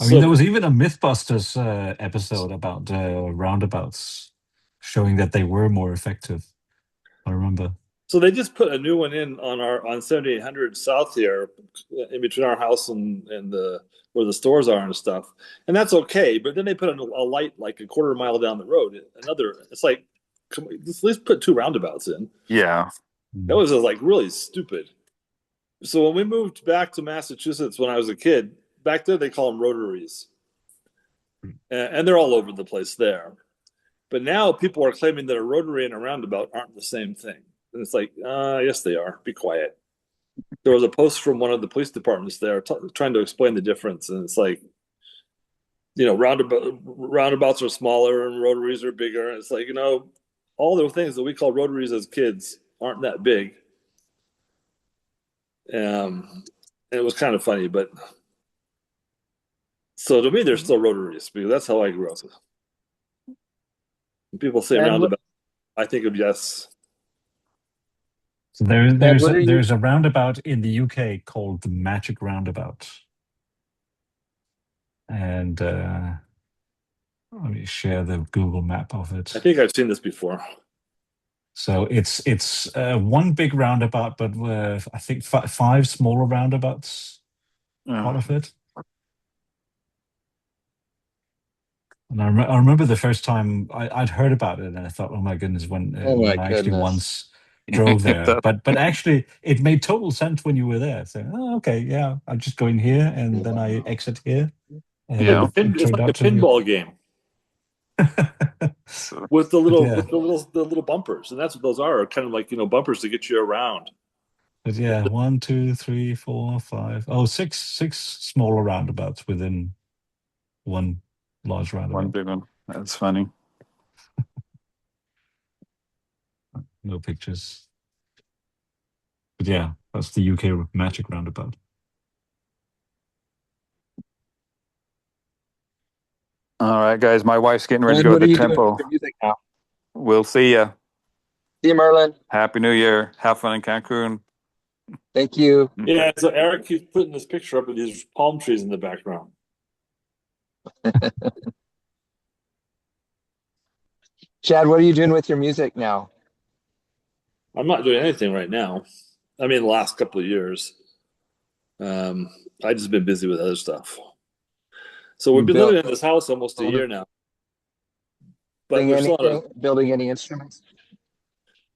mean, there was even a MythBusters episode about roundabouts, showing that they were more effective. I remember. So they just put a new one in on 7800 South here, in between our house and the where the stores are and stuff, and that's okay. But then they put a light like a quarter mile down the road. It's like, come on, just at least put two roundabouts in. Yeah. That was like really stupid. So when we moved back to Massachusetts when I was a kid, back there they call them rotaries, and they're all over the place there. But now people are claiming that a rotary and a roundabout aren't the same thing. And it's like, yes, they are. Be quiet. There was a post from one of the police departments there trying to explain the difference. And it's like, roundabouts are smaller and rotaries are bigger. And it's like, all the things that we call rotaries as kids aren't that big. And it was kind of funny. But so to me, they're still rotaries because that's how I grew up. When people say roundabout, I think of yes. So there's a roundabout in the UK called the Magic Roundabout, and let me share the Google map of it. I think I've seen this before. So it's one big roundabout, but with I think five smaller roundabouts part of it. And I remember the first time I'd heard about it, and I thought, oh my goodness, when I actually once drove there. but actually, it made total sense when you were there. So, okay, yeah, I just go in here, and then I exit here. And Yeah. It's like a pinball game with the little bumpers, and that's what those are. Kind of like bumpers to get you around. But yeah, 1, 2, 3, 4, 5. Oh, six smaller roundabouts within one large roundabout. One big one. That's funny. No pictures. But yeah, that's the UK Magic Roundabout. All right, guys. My wife's getting ready to go to the temple. We'll see ya. See you, Merlin. Happy New Year. Have fun in Cancun. Thank you. Yeah, so Eric keeps putting this picture up of these palm trees in the background. Chad, what are you doing with your music now? I'm not doing anything right now. I mean, the last couple of years. I just been busy with other stuff. So we've been living in this house almost a year now. But building any instruments?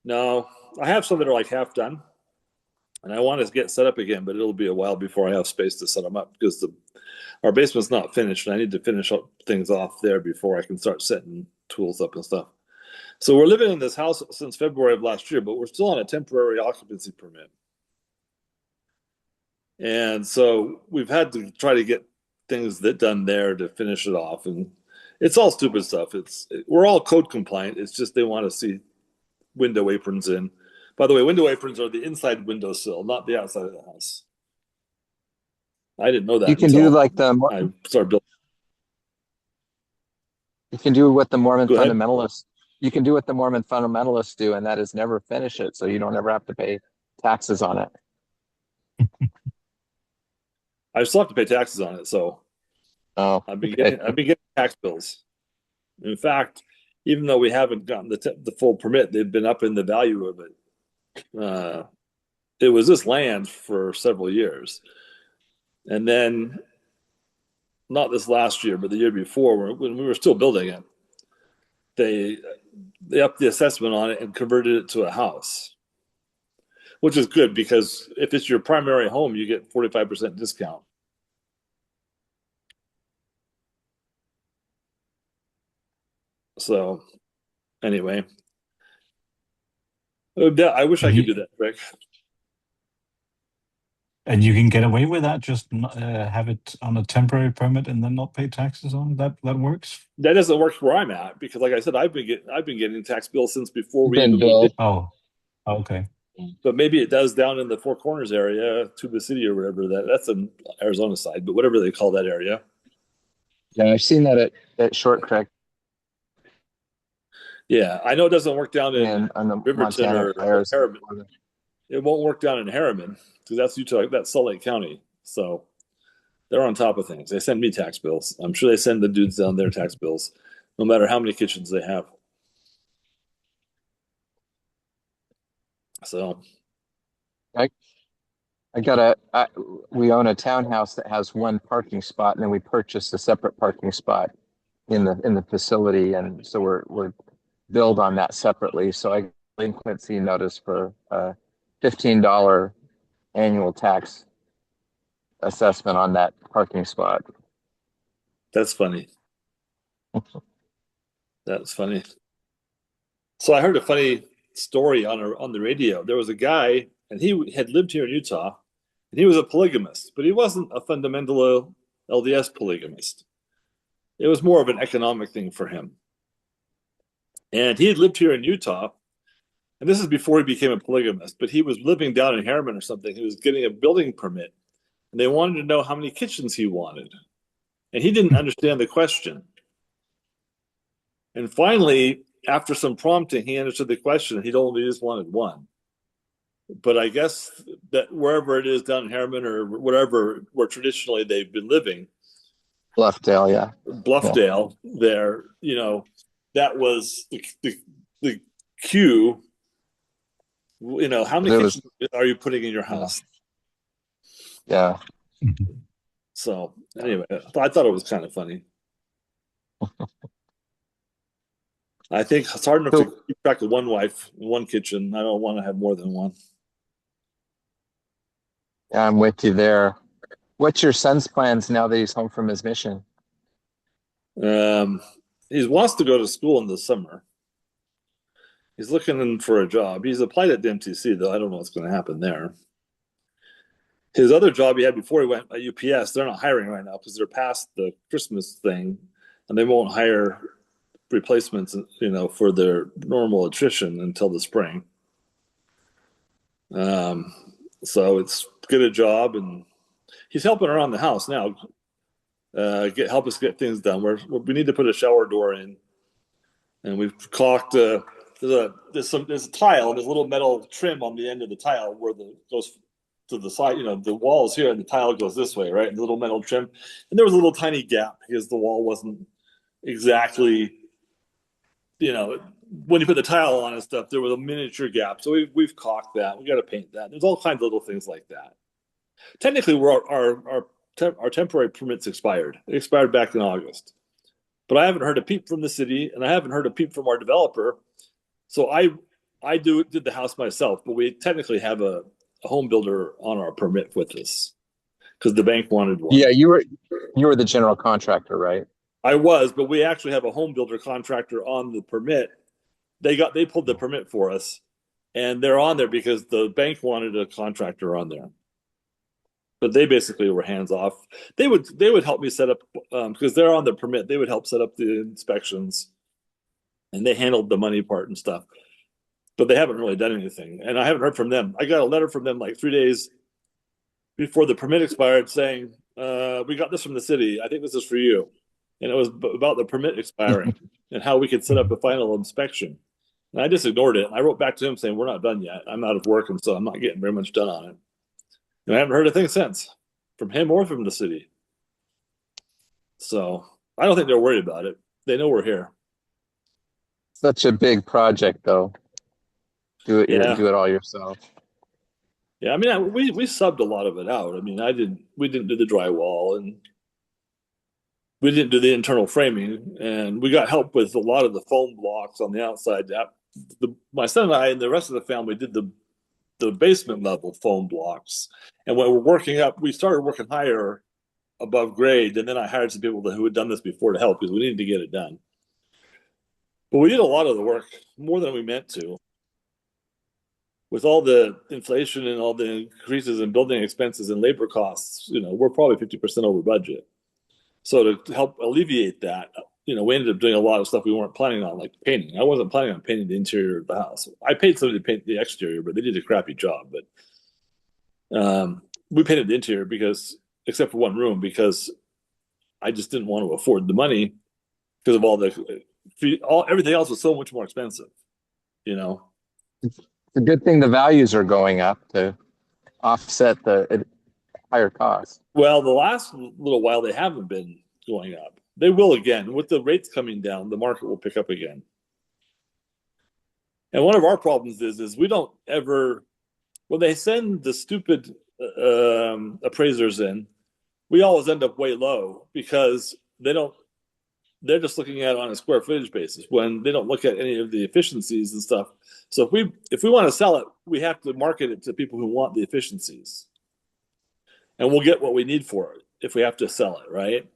No, I have some that are like half done, and I want to get set up again, but it'll be a while before I have space to set them up because our basement's not finished, and I need to finish up things off there before I can start setting tools up and stuff. So we're living in this house since February of last year, but we're still on a temporary occupancy permit. And so we've had to try to get things done there to finish it off. And it's all stupid stuff. We're all code compliant. It's just they want to see window aprons in. By the way, window aprons are the inside windowsill, not the outside of the house. I didn't know that. You can do like I started building. You can do what the Mormon fundamentalists. You can do what the Mormon fundamentalists do, and that is never finish it, so you don't ever have to pay taxes on it. I still have to pay taxes on it, so I've been getting tax bills. In fact, even though we haven't gotten the full permit, they've been up in the value of it. It was this land for several years, and then not this last year, but the year before, when we were still building it, they upped the assessment on it and converted it to a house, which is good because if it's your primary home, you get 45% discount. So anyway, I wish I could do that, Rick. And you can get away with that, just have it on a temporary permit and then not pay taxes on it? That works? That doesn't work where I'm at because, like I said, I've been getting tax bills since before we even moved in. Oh, okay. But maybe it does down in the Four Corners area, Tuba City or whatever. That's in Arizona side, but whatever they call that area. Yeah, I've seen that at Short Creek. Yeah, I know it doesn't work down in on the Riverton or Montana. it won't work down in Harriman because that's Utah, that's Salt Lake County. So they're on top of things. They send me tax bills. I'm sure they send the dudes down their tax bills, no matter how many kitchens they have. So I we own a townhouse that has one parking spot, and then we purchased a separate parking spot in the facility, and so we're billed on that separately. So I got a delinquency notice for $15 annual tax assessment on that parking spot. that's funny. That's funny. So I heard a funny story on the radio. There was a guy, and he had lived here in Utah, and he was a polygamist, but he wasn't a fundamental LDS polygamist. It was more of an economic thing for him. And he had lived here in Utah, and this is before he became a polygamist, but he was living down in Harriman or something. He was getting a building permit, and they wanted to know how many kitchens he wanted. And he didn't understand the question. And finally, after some prompting, he understood the question. He only just wanted one. But I guess that wherever it is down in Harriman or whatever, where traditionally they've been living, Bluffdale, yeah. Bluffdale, there, that was the cue. How many kitchens are you putting in your house? Yeah. So anyway, I thought it was kind of funny. I think it's hard enough to keep track of one wife, one kitchen. I don't want to have more than one. Yeah, I'm with you there. What's your son's plans now that he's home from his mission? He wants to go to school in the summer. He's looking for a job. He's applied at the MTC, though. I don't know what's going to happen there. His other job he had before he went at UPS, they're not hiring right now because they're past the Christmas thing, and they won't hire replacements, for their normal attrition until the spring. So it's get a job, and he's helping around the house now. Help us get things done. We need to put a shower door in, and we've caulked. There's a tile, and there's a little metal trim on the end of the tile where goes to the side. The wall's here, and the tile goes this way, right? And the little metal trim, and there was a little tiny gap because the wall wasn't exactly. When you put the tile on and stuff, there was a miniature gap. So we've caulked that. We got to paint that. There's all kinds of little things like that. Technically, our temporary permits expired. It expired back in August. But I haven't heard a peep from the city, and I haven't heard a peep from our developer. So I did the house myself, but we technically have a home builder on our permit with us because the bank wanted one. Yeah, you were the general contractor, right? I was, but we actually have a home builder contractor on the permit. They pulled the permit for us, and they're on there because the bank wanted a contractor on there. But they basically were hands off. They would help me set up because they're on the permit. They would help set up the inspections, and they handled the money part and stuff. But they haven't really done anything, and I haven't heard from them. I got a letter from them like 3 days before the permit expired saying, "We got this from the city. I think this is for you." And it was about the permit expiring and how we could set up a final inspection. And I just ignored it. I wrote back to him saying, "We're not done yet. I'm out of work, and so I'm not getting very much done on it." And I haven't heard a thing since from him or from the city. So I don't think they're worried about it. They know we're here. Such a big project, though. Do it. Yeah. Do it all yourself. Yeah, I mean, we subbed a lot of it out. I mean, we didn't do the drywall, and we didn't do the internal framing, and we got help with a lot of the foam blocks on the outside. My son and I and the rest of the family did the basement level foam blocks. And when we're working up, we started working higher above grade, and then I hired some people who had done this before to help because we needed to get it done. But we did a lot of the work, more than we meant to. With all the inflation and all the increases in building expenses and labor costs, we're probably 50% over budget. So to help alleviate that, we ended up doing a lot of stuff we weren't planning on, like painting. I wasn't planning on painting the interior of the house. I paid somebody to paint the exterior, but they did a crappy job. But we painted the interior except for one room, because I just didn't want to afford the money because of everything else was so much more expensive. a good thing the values are going up to offset the higher cost. Well, the last little while they haven't been going up. They will again. With the rates coming down, the market will pick up again. And one of our problems is we don't ever, when they send the stupid appraisers in, we always end up way low because they're just looking at it on a square footage basis when they don't look at any of the efficiencies and stuff. So if we want to sell it, we have to market it to people who want the efficiencies. And we'll get what we need for it if we have to sell it, right?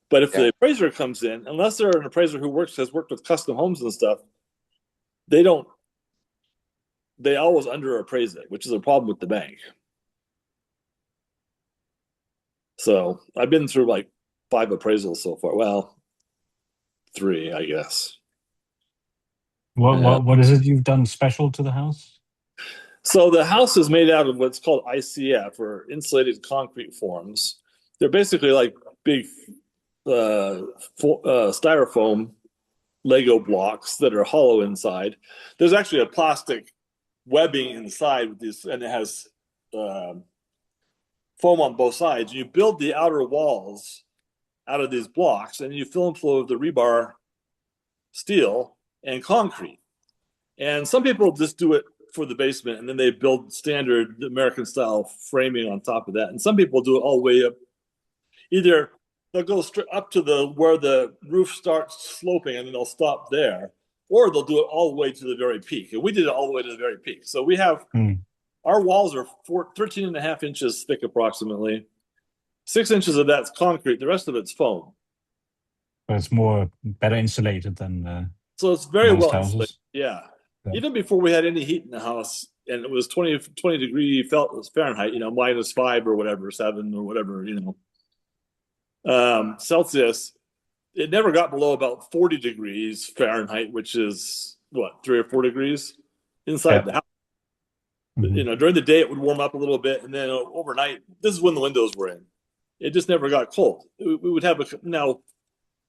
But if the appraiser comes in, unless they're an appraiser who has worked with custom homes and stuff, they always under appraise it, which is a problem with the bank. So I've been through like 5 appraisals so far. Well, 3, I guess. What is it you've done special to the house? So the house is made out of what's called ICF, or insulated concrete forms. They're basically like big styrofoam Lego blocks that are hollow inside. There's actually a plastic webbing inside with these, and it has foam on both sides. You build the outer walls out of these blocks, and you fill and flow with the rebar steel and concrete. And some people just do it for the basement, and then they build standard American style framing on top of that. And some people do it all the way up. Either they'll go straight up to where the roof starts sloping, and then they'll stop there, or they'll do it all the way to the very peak. And we did it all the way to the very peak. So we have our walls are 13 and a half inches thick, approximately. 6 inches of that's concrete. The rest of it's foam. But it's better insulated than so it's very most well houses. insulated. Yeah. Even before we had any heat in the house, and it was 20 degree Fahrenheit, -5 or whatever, 7 or whatever, Celsius, it never got below about 40 degrees Fahrenheit, which is what, 3 or 4 degrees inside the house. During the day it would warm up a little bit, and then overnight, this is when the windows were in. It just never got cold. We would have now,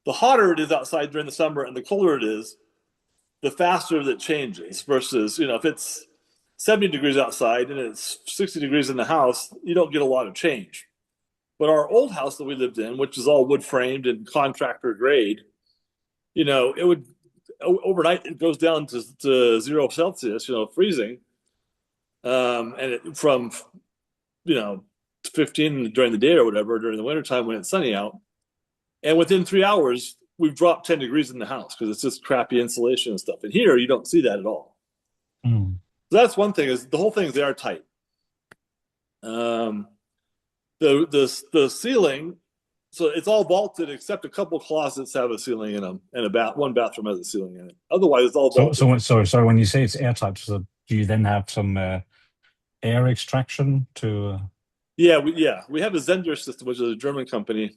the hotter it is outside during the summer and the colder it is, the faster that changes. Versus, if it's 70 degrees outside and it's 60 degrees in the house, you don't get a lot of change. But our old house that we lived in, which is all wood framed and contractor grade, it would overnight it goes down to 0 Celsius, freezing, and from 15 during the day or whatever during the wintertime when it's sunny out, and within 3 hours we've dropped 10 degrees in the house because it's just crappy insulation and stuff. And here you don't see that at all. So that's one thing, is the whole thing is airtight. The ceiling, so it's all vaulted except a couple closets have a ceiling in them, and one bathroom has a ceiling in it. Otherwise, it's all vaulted. So when you say it's airtight, so do you then have some air extraction to? Yeah, we have a Zender system, which is a German company.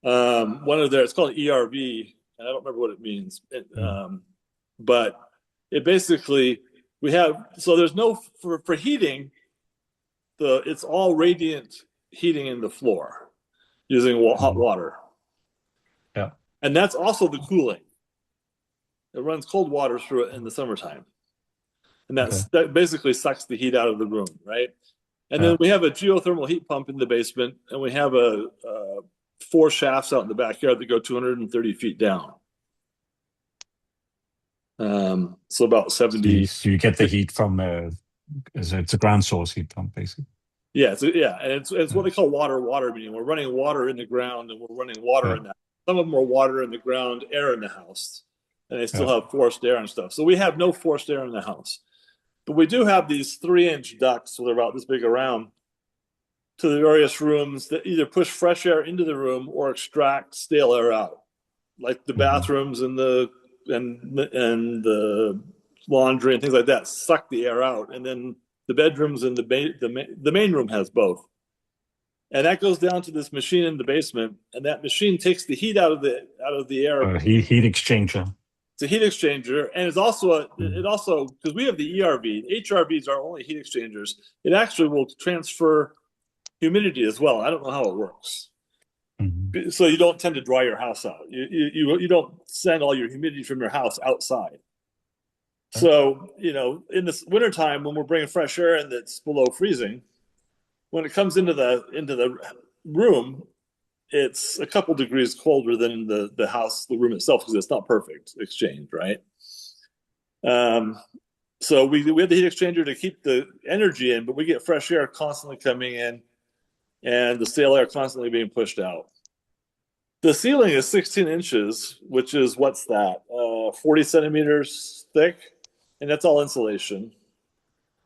It's called ERV, and I don't remember what it means. But it basically, there's no, for heating, it's all radiant heating in the floor using hot water. Yeah. And that's also the cooling. It runs cold water through it in the summertime. And that basically sucks the heat out of the room, right? And then we have a geothermal heat pump in the basement, and we have 4 shafts out in the backyard that go 230 feet down. So about 70. So you get the heat from it's a ground source heat pump, basically. Yeah, and it's what they call water, meaning we're running water in the ground, and we're running water in that. Some of them are water in the ground, air in the house, and they still have forced air and stuff. So we have no forced air in the house. But we do have these 3-inch ducts, so they're about this big around, to the various rooms that either push fresh air into the room or extract stale air out, like the bathrooms and the laundry and things like that suck the air out, and then the bedrooms and the main room has both, and that goes down to this machine in the basement, and that machine takes the heat out of the air. Heat exchanger. It's a heat exchanger, and it's also because we have the ERV. HRVs are only heat exchangers. It actually will transfer humidity as well. I don't know how it works. So you don't tend to dry your house out. You don't send all your humidity from your house outside. So, in this wintertime, when we're bringing fresh air in that's below freezing, when it comes into the room, it's a couple degrees colder than the house, the room itself, because it's not perfect exchange, right? So we have the heat exchanger to keep the energy in, but we get fresh air constantly coming in and the stale air constantly being pushed out. The ceiling is 16 inches, which is, what's that, 40 centimeters thick, and that's all insulation.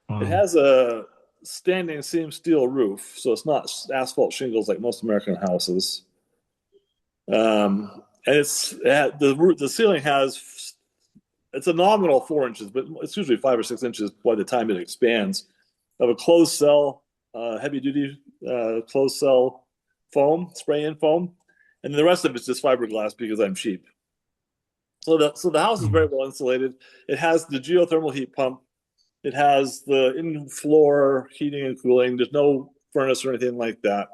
It has a standing seam steel roof, so it's not asphalt shingles like most American houses. And the ceiling has, it's a nominal 4 inches, but it's usually 5 or 6 inches by the time it expands, of a closed cell, heavy duty closed cell foam, spray in foam, and the rest of it's just fiberglass because I'm cheap. So the house is very well insulated. It has the geothermal heat pump. It has the in-floor heating and cooling. There's no furnace or anything like that.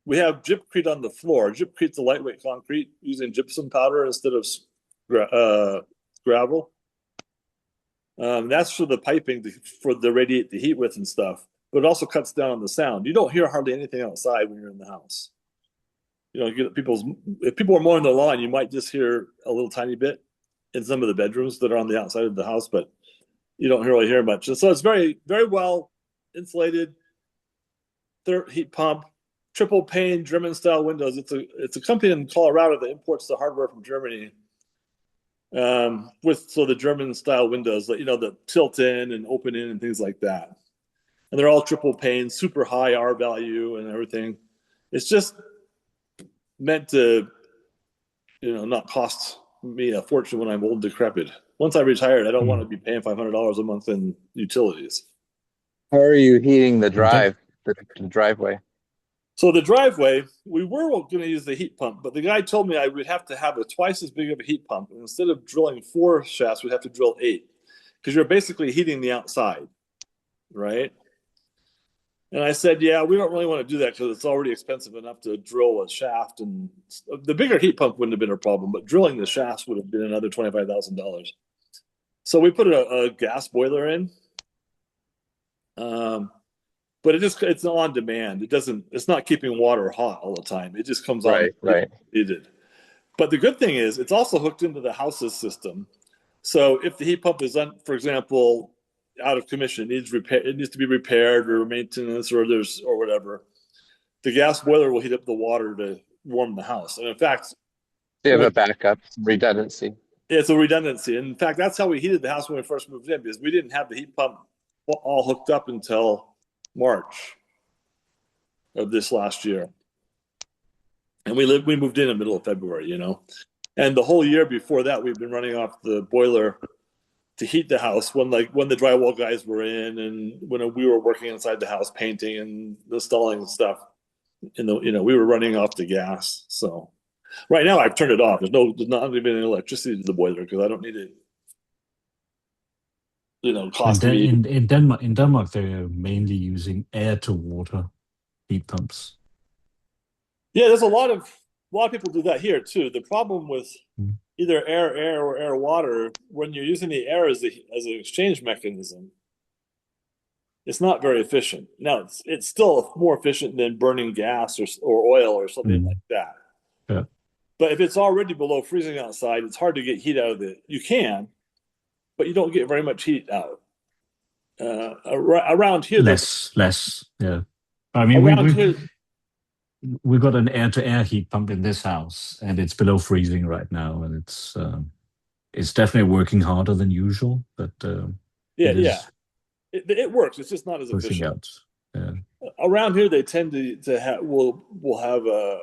We have gypcrete on the floor. Gypcrete's a lightweight concrete using gypsum powder instead of gravel. That's for the piping for the radiate the heat with and stuff, but it also cuts down on the sound. You don't hear hardly anything outside when you're in the house. If people are mowing the lawn, you might just hear a little tiny bit in some of the bedrooms that are on the outside of the house, but you don't really hear much. And so it's very, very well insulated. Heat pump, triple pane German style windows. It's a company in Colorado that imports the hardware from Germany. So the German style windows that tilt in and open in and things like that. And they're all triple pane, super high R value and everything. It's just meant to, not cost me a fortune when I'm old and decrepit. Once I retired, I don't want to be paying $500 a month in utilities. How are you heating the driveway? So the driveway, we were going to use the heat pump, but the guy told me I would have to have twice as big of a heat pump. And instead of drilling 4 shafts, we'd have to drill 8, because you're basically heating the outside, right? And I said, yeah, we don't really want to do that because it's already expensive enough to drill a shaft. And the bigger heat pump wouldn't have been a problem, but drilling the shafts would have been another $25,000. So we put a gas boiler in. But it's on demand. It's not keeping water hot all the time. It just comes on heated. But the good thing is it's also hooked into the house's system. So if the heat pump is, for example, out of commission, it needs to be repaired or maintenance or whatever, the gas boiler will heat up the water to warm the house. And in fact, you have a backup redundancy. Yeah, it's a redundancy. And in fact, that's how we heated the house when we first moved in, because we didn't have the heat pump all hooked up until March of this last year. And we moved in the middle of February, and the whole year before that, we've been running off the boiler to heat the house when the drywall guys were in, and when we were working inside the house, painting and installing stuff. We were running off the gas. So right now I've turned it off. There's not even any electricity to the boiler because I don't need it. Cost me. In Denmark, they're mainly using air to water heat pumps. Yeah, there's a lot of people do that here too. The problem with either air or air water, when you're using the air as an exchange mechanism, it's not very efficient. Now it's still more efficient than burning gas or oil or something like that. Yeah. But if it's already below freezing outside, it's hard to get heat out of it. You can, but you don't get very much heat out. Around here, less. Yeah. I mean, we got an air-to-air heat pump in this house, and it's below freezing right now, and it's definitely working harder than usual. But it works. It's just not as efficient. Out. Yeah. Around here, they tend to have we'll have a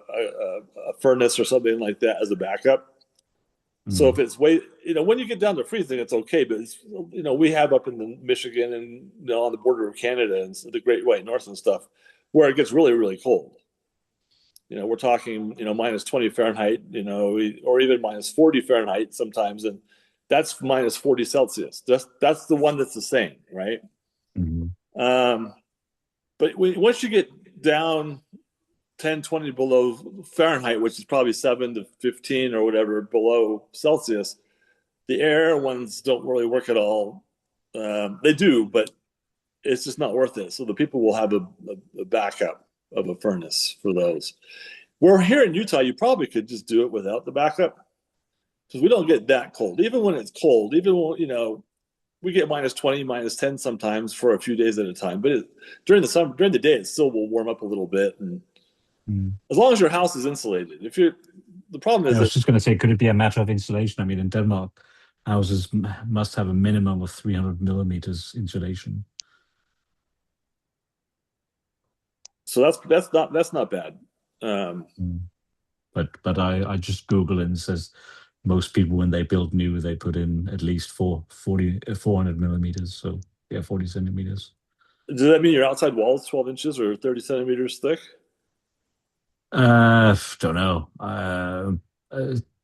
furnace or something like that as a backup. So if it's when you get down to freezing, it's okay. But we have up in Michigan and on the border of Canada and the Great White North and stuff, where it gets really, really cold. We're talking minus 20 Fahrenheit, or even minus 40 Fahrenheit sometimes, and that's minus 40 Celsius. That's the one that's the same, right? Mm-hmm. But once you get down 10, 20 below Fahrenheit, which is probably 7 to 15 or whatever below Celsius, The air ones don't really work at all. They do, but it's just not worth it. So the people will have a backup of a furnace for those. Where here in Utah, you probably could just do it without the backup because we don't get that cold. Even when it's cold, even when, we get -20, -10 sometimes for a few days at a time. But during the day, it still will warm up a little bit. And as long as your house is insulated, the problem is I was just going to say, could it be a matter of insulation? I mean, in Denmark, houses must have a minimum of 300 millimeters insulation. so that's not bad. But I just Google and it says most people when they build new, they put in at least 400 millimeters. So yeah, 40 centimeters. Does that mean your outside wall is 12 inches or 30 centimeters thick? Don't know.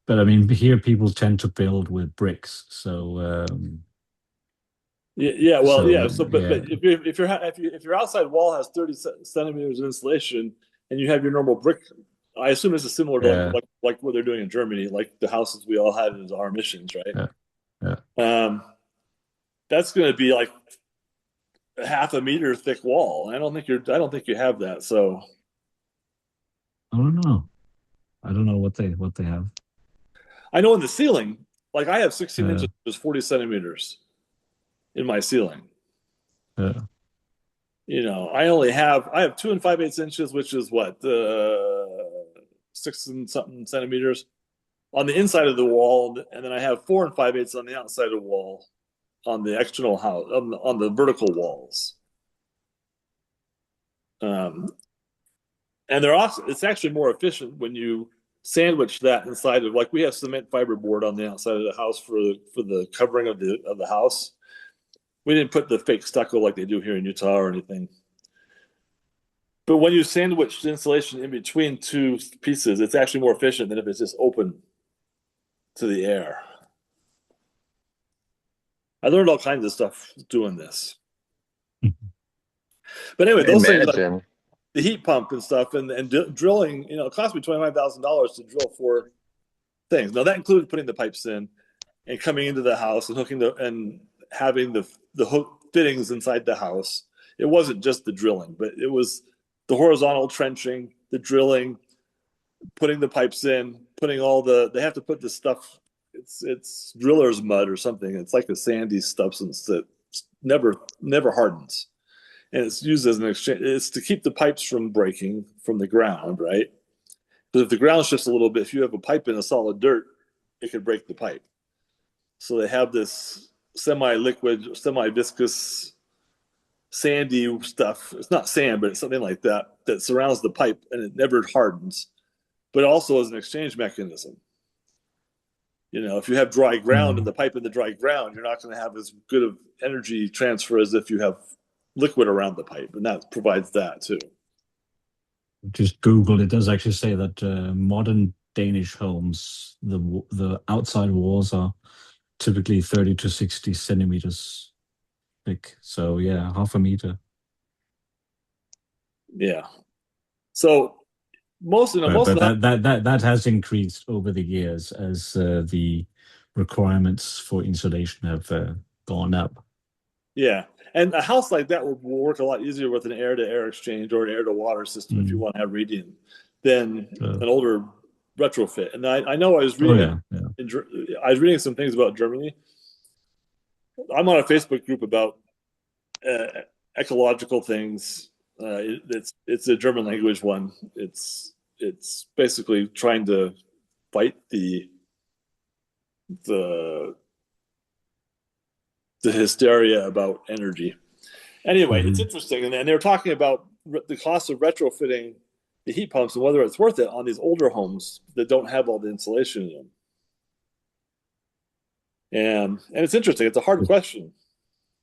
But I mean, here people tend to build with bricks. So Yeah. Well, So, yeah. So, but yeah. if your outside wall has 30 centimeters of insulation and you have your normal brick, I assume this is similar to Yeah. like what they're doing in Germany, like the houses we all had in our missions, right? Yeah. That's going to be like a half a meter thick wall. I don't think you have that. So I don't know. I don't know what they have. I know in the ceiling, like I have 16 Yeah. inches, is 40 centimeters in my ceiling. Yeah. I have 2 5/8 inches, which is what 6 and something centimeters on the inside of the wall, and then I have 4 5/8 on the outside of the wall, on the external house, on the vertical walls. And it's actually more efficient when you sandwich that inside of, like, we have cement fiberboard on the outside of the house for the covering of the house. We didn't put the fake stucco like they do here in Utah or anything. But when you sandwich the insulation in between two pieces, it's actually more efficient than if it's just open to the air. I learned all kinds of stuff doing this. But anyway, those things, like the heat pump and stuff, and drilling, it cost me $25,000 to drill 4 things. Now that included putting the pipes in and coming into the house and and having the hook fittings inside the house. It wasn't just the drilling, but it was the horizontal trenching, the drilling, putting the pipes in, they have to put this stuff, it's driller's mud or something. It's like a sandy substance that never hardens. And it's used as an exchange. It's to keep the pipes from breaking from the ground, right? Because if the ground shifts a little bit, if you have a pipe in a solid dirt, it could break the pipe. So they have this semi-liquid, semi-viscous, sandy stuff. It's not sand, but it's something like that surrounds the pipe, and it never hardens. But also as an exchange mechanism. If you have dry ground and the pipe in the dry ground, you're not going to have as good of energy transfer as if you have liquid around the pipe, and that provides that too. Just Google. It does actually say that modern Danish homes, the outside walls are typically 30 to 60 centimeters thick. So yeah, half a meter. Yeah. So most of that has increased over the years as the requirements for insulation have gone up. Yeah, and a house like that will work a lot easier with an air-to-air exchange or an air-to-water system if you want to have radiant than an older retrofit. And I know I was reading. I was reading some things about Germany. I'm on a Facebook group about ecological things. It's a German language one. It's basically trying to fight the hysteria about energy. Anyway, It's interesting, and they're talking about the cost of retrofitting the heat pumps and whether it's worth it on these older homes that don't have all the insulation in them. And it's interesting. It's a hard question.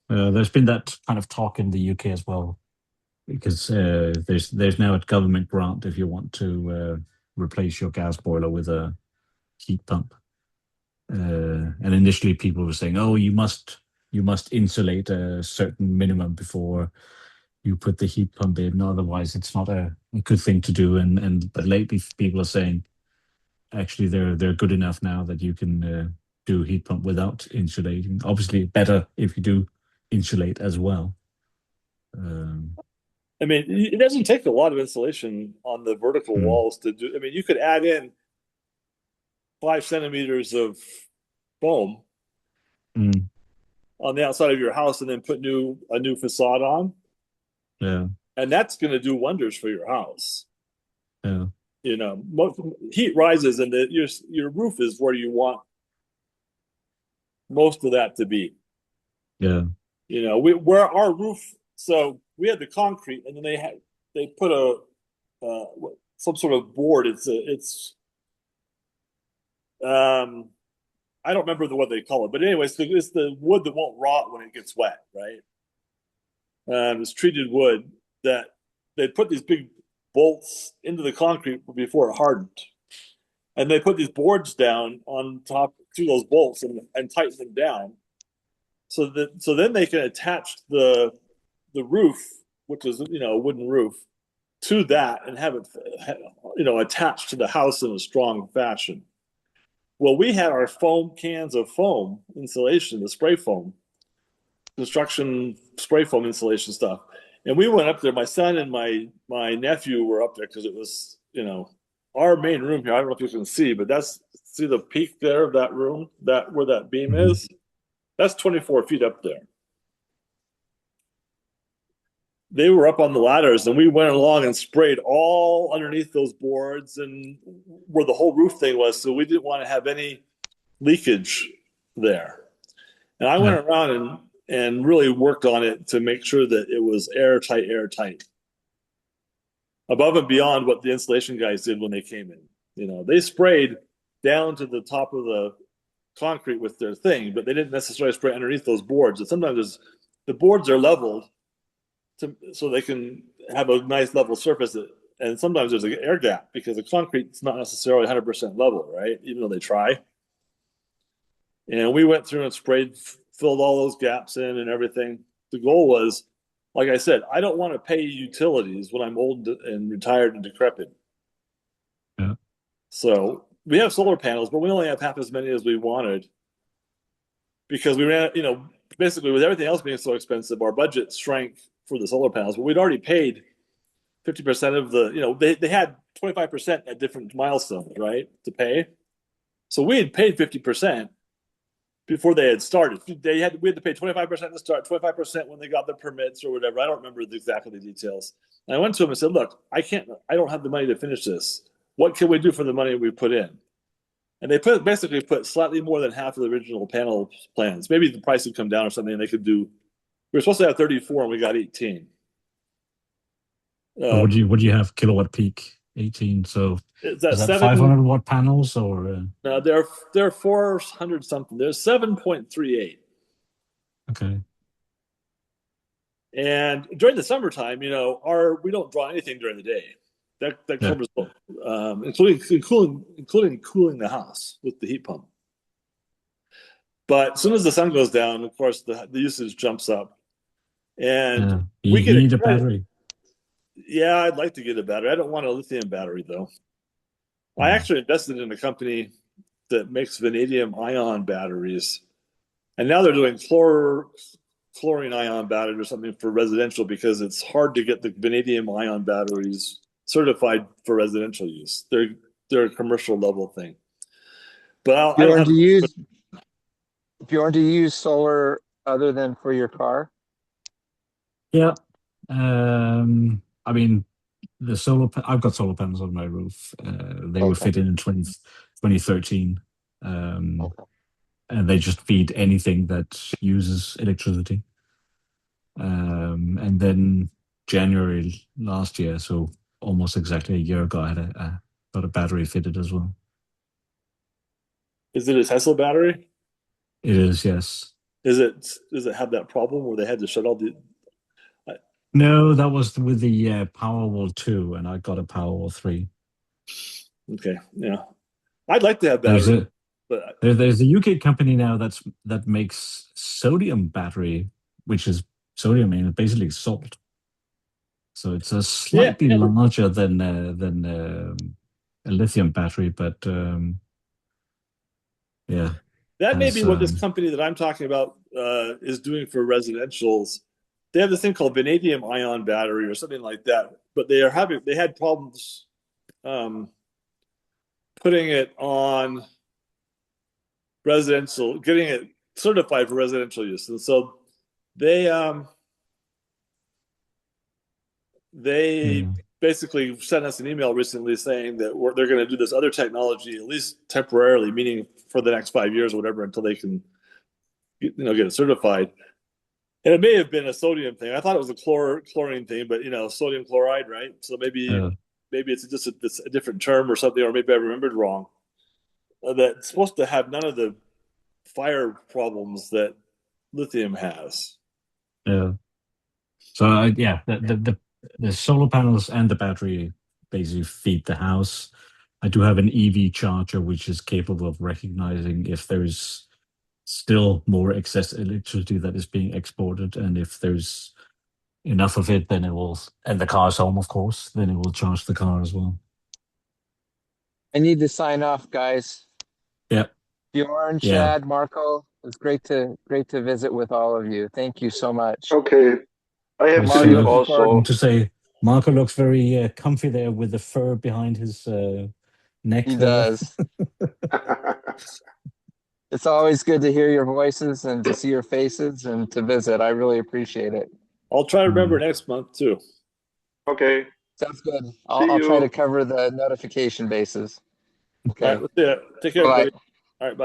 There's been that kind of talk in the UK as well, because there's now a government grant if you want to replace your gas boiler with a heat pump. And initially people were saying, "Oh, you must insulate a certain minimum before you put the heat pump in, otherwise it's not a good thing to do." But lately people are saying actually they're good enough now that you can do heat pump without insulating. Obviously, better if you do insulate as well. I mean, it doesn't take a lot of insulation on the vertical Mm. walls to do. I mean, you could add in 5 centimeters of foam Mm. on the outside of your house, and then put a new facade on, Yeah, and that's going to do wonders for your house. yeah, You know, heat rises, and your roof is where you want most of that to be. yeah. You know, where our roof. So we had the concrete, and then they put some sort of board. I don't remember what they call it, but anyways, it's the wood that won't rot when it gets wet, right? It's treated wood that they put these big bolts into the concrete before it hardened, and they put these boards down on top through those bolts and tighten them down, so then they can attach the roof, which is a wooden roof, to that and have it attached to the house in a strong fashion. Well, we had our foam cans of foam insulation, the spray foam, construction spray foam insulation stuff. And we went up there. My son and my nephew were up there because it was, our main room here. I don't know if you can see, but see the peak there of that room, where that beam Mhm. is? That's 24 feet up there. They were up on the ladders, and we went along and sprayed all underneath those boards and where the whole roof thing was. So we didn't want to have any leakage there. And I went around and really worked on it to make sure that it was airtight, above and beyond what the insulation guys did when they came in. They sprayed down to the top of the concrete with their thing, but they didn't necessarily spray underneath those boards. And sometimes the boards are leveled so they can have a nice level surface. And sometimes there's an air gap because the concrete's not necessarily 100% level, right? Even though they try. And we went through and filled all those gaps in and everything. The goal was, like I said, I don't want to pay utilities when I'm old and retired and decrepit. Yeah. So we have solar panels, but we only have half as many as we wanted because we ran, basically with everything else being so expensive, our budget shrank for the solar panels, but we'd already paid 50% of they had 25% at different milestones, right, to pay. So we had paid 50% before they had started. We had to pay 25% to start, 25% when they got the permits or whatever. I don't remember exactly the details. And I went to them and said, look, I don't have the money to finish this. What can we do for the money we put in? And they basically put slightly more than half of the original panel plans. Maybe the price would come down or something, and they could do. We were supposed to have 34, and we got 18. What do you have kilowatt peak? 18. So is that 500 watt panels or? No, they're 400 something. There's 7.38. Okay. And during the summertime, we don't draw anything during the day. That covers both, including cooling the house with the heat pump. But as soon as the sun goes down, of course, the usage jumps up. And you need a battery. Yeah, I'd like to get a battery. I don't want a lithium battery, though. I actually invested in a company that makes vanadium ion batteries. And now they're doing chlorine ion batteries or something for residential because it's hard to get the vanadium ion batteries certified for residential use. They're a commercial level thing. But if you want to use solar other than for your car. Yeah. I mean, I've got solar panels on my roof. They were fitted in 2013. And they just feed anything that uses electricity. And then January last year, so almost exactly a year ago, I got a battery fitted as well. Is it a Tesla battery? It is, yes. Does it have that problem where they had to shut all the? No, that was with the Powerwall 2, and I got a Powerwall 3. Okay, yeah, I'd like to have batteries. There's a UK company now that makes sodium battery, which is sodium and basically salt. So it's a slightly larger than a lithium battery, but yeah. That may be what this as, company that I'm talking about is doing for residentials. They have this thing called vanadium ion battery or something like that, but they had problems putting it on residential, getting it certified for residential use. And so they Yeah. basically sent us an email recently saying that they're going to do this other technology, at least temporarily, meaning for the next 5 years or whatever, until they can get it certified. And it may have been a sodium thing. I thought it was a chlorine thing, but sodium chloride, right? So maybe it's just a different term or something, or maybe I remembered wrong. That's supposed to have none of the fire problems that lithium has. Yeah. So yeah, the solar panels and the battery basically feed the house. I do have an EV charger which is capable of recognizing if there's still more excess electricity that is being exported, and if there's enough of it, then it will, and the car's home, of course, then it will charge the car as well. I need to sign off, guys. Yeah. Bjorn, Yeah. Chad, Marco, it's great to visit with all of you. Thank you so much. Okay, I have to Marco, leave looking forward- I also. want to say Marco looks very comfy there with the fur behind his neck. He there. does. It's always good to hear your voices and to see your faces and to visit. I really appreciate it. I'll try to remember next month too. Okay, Sounds good. See I'll try you. to cover the notification bases. All Okay. right, let's do it. Take care, Bye-bye. everybody. All right, bye.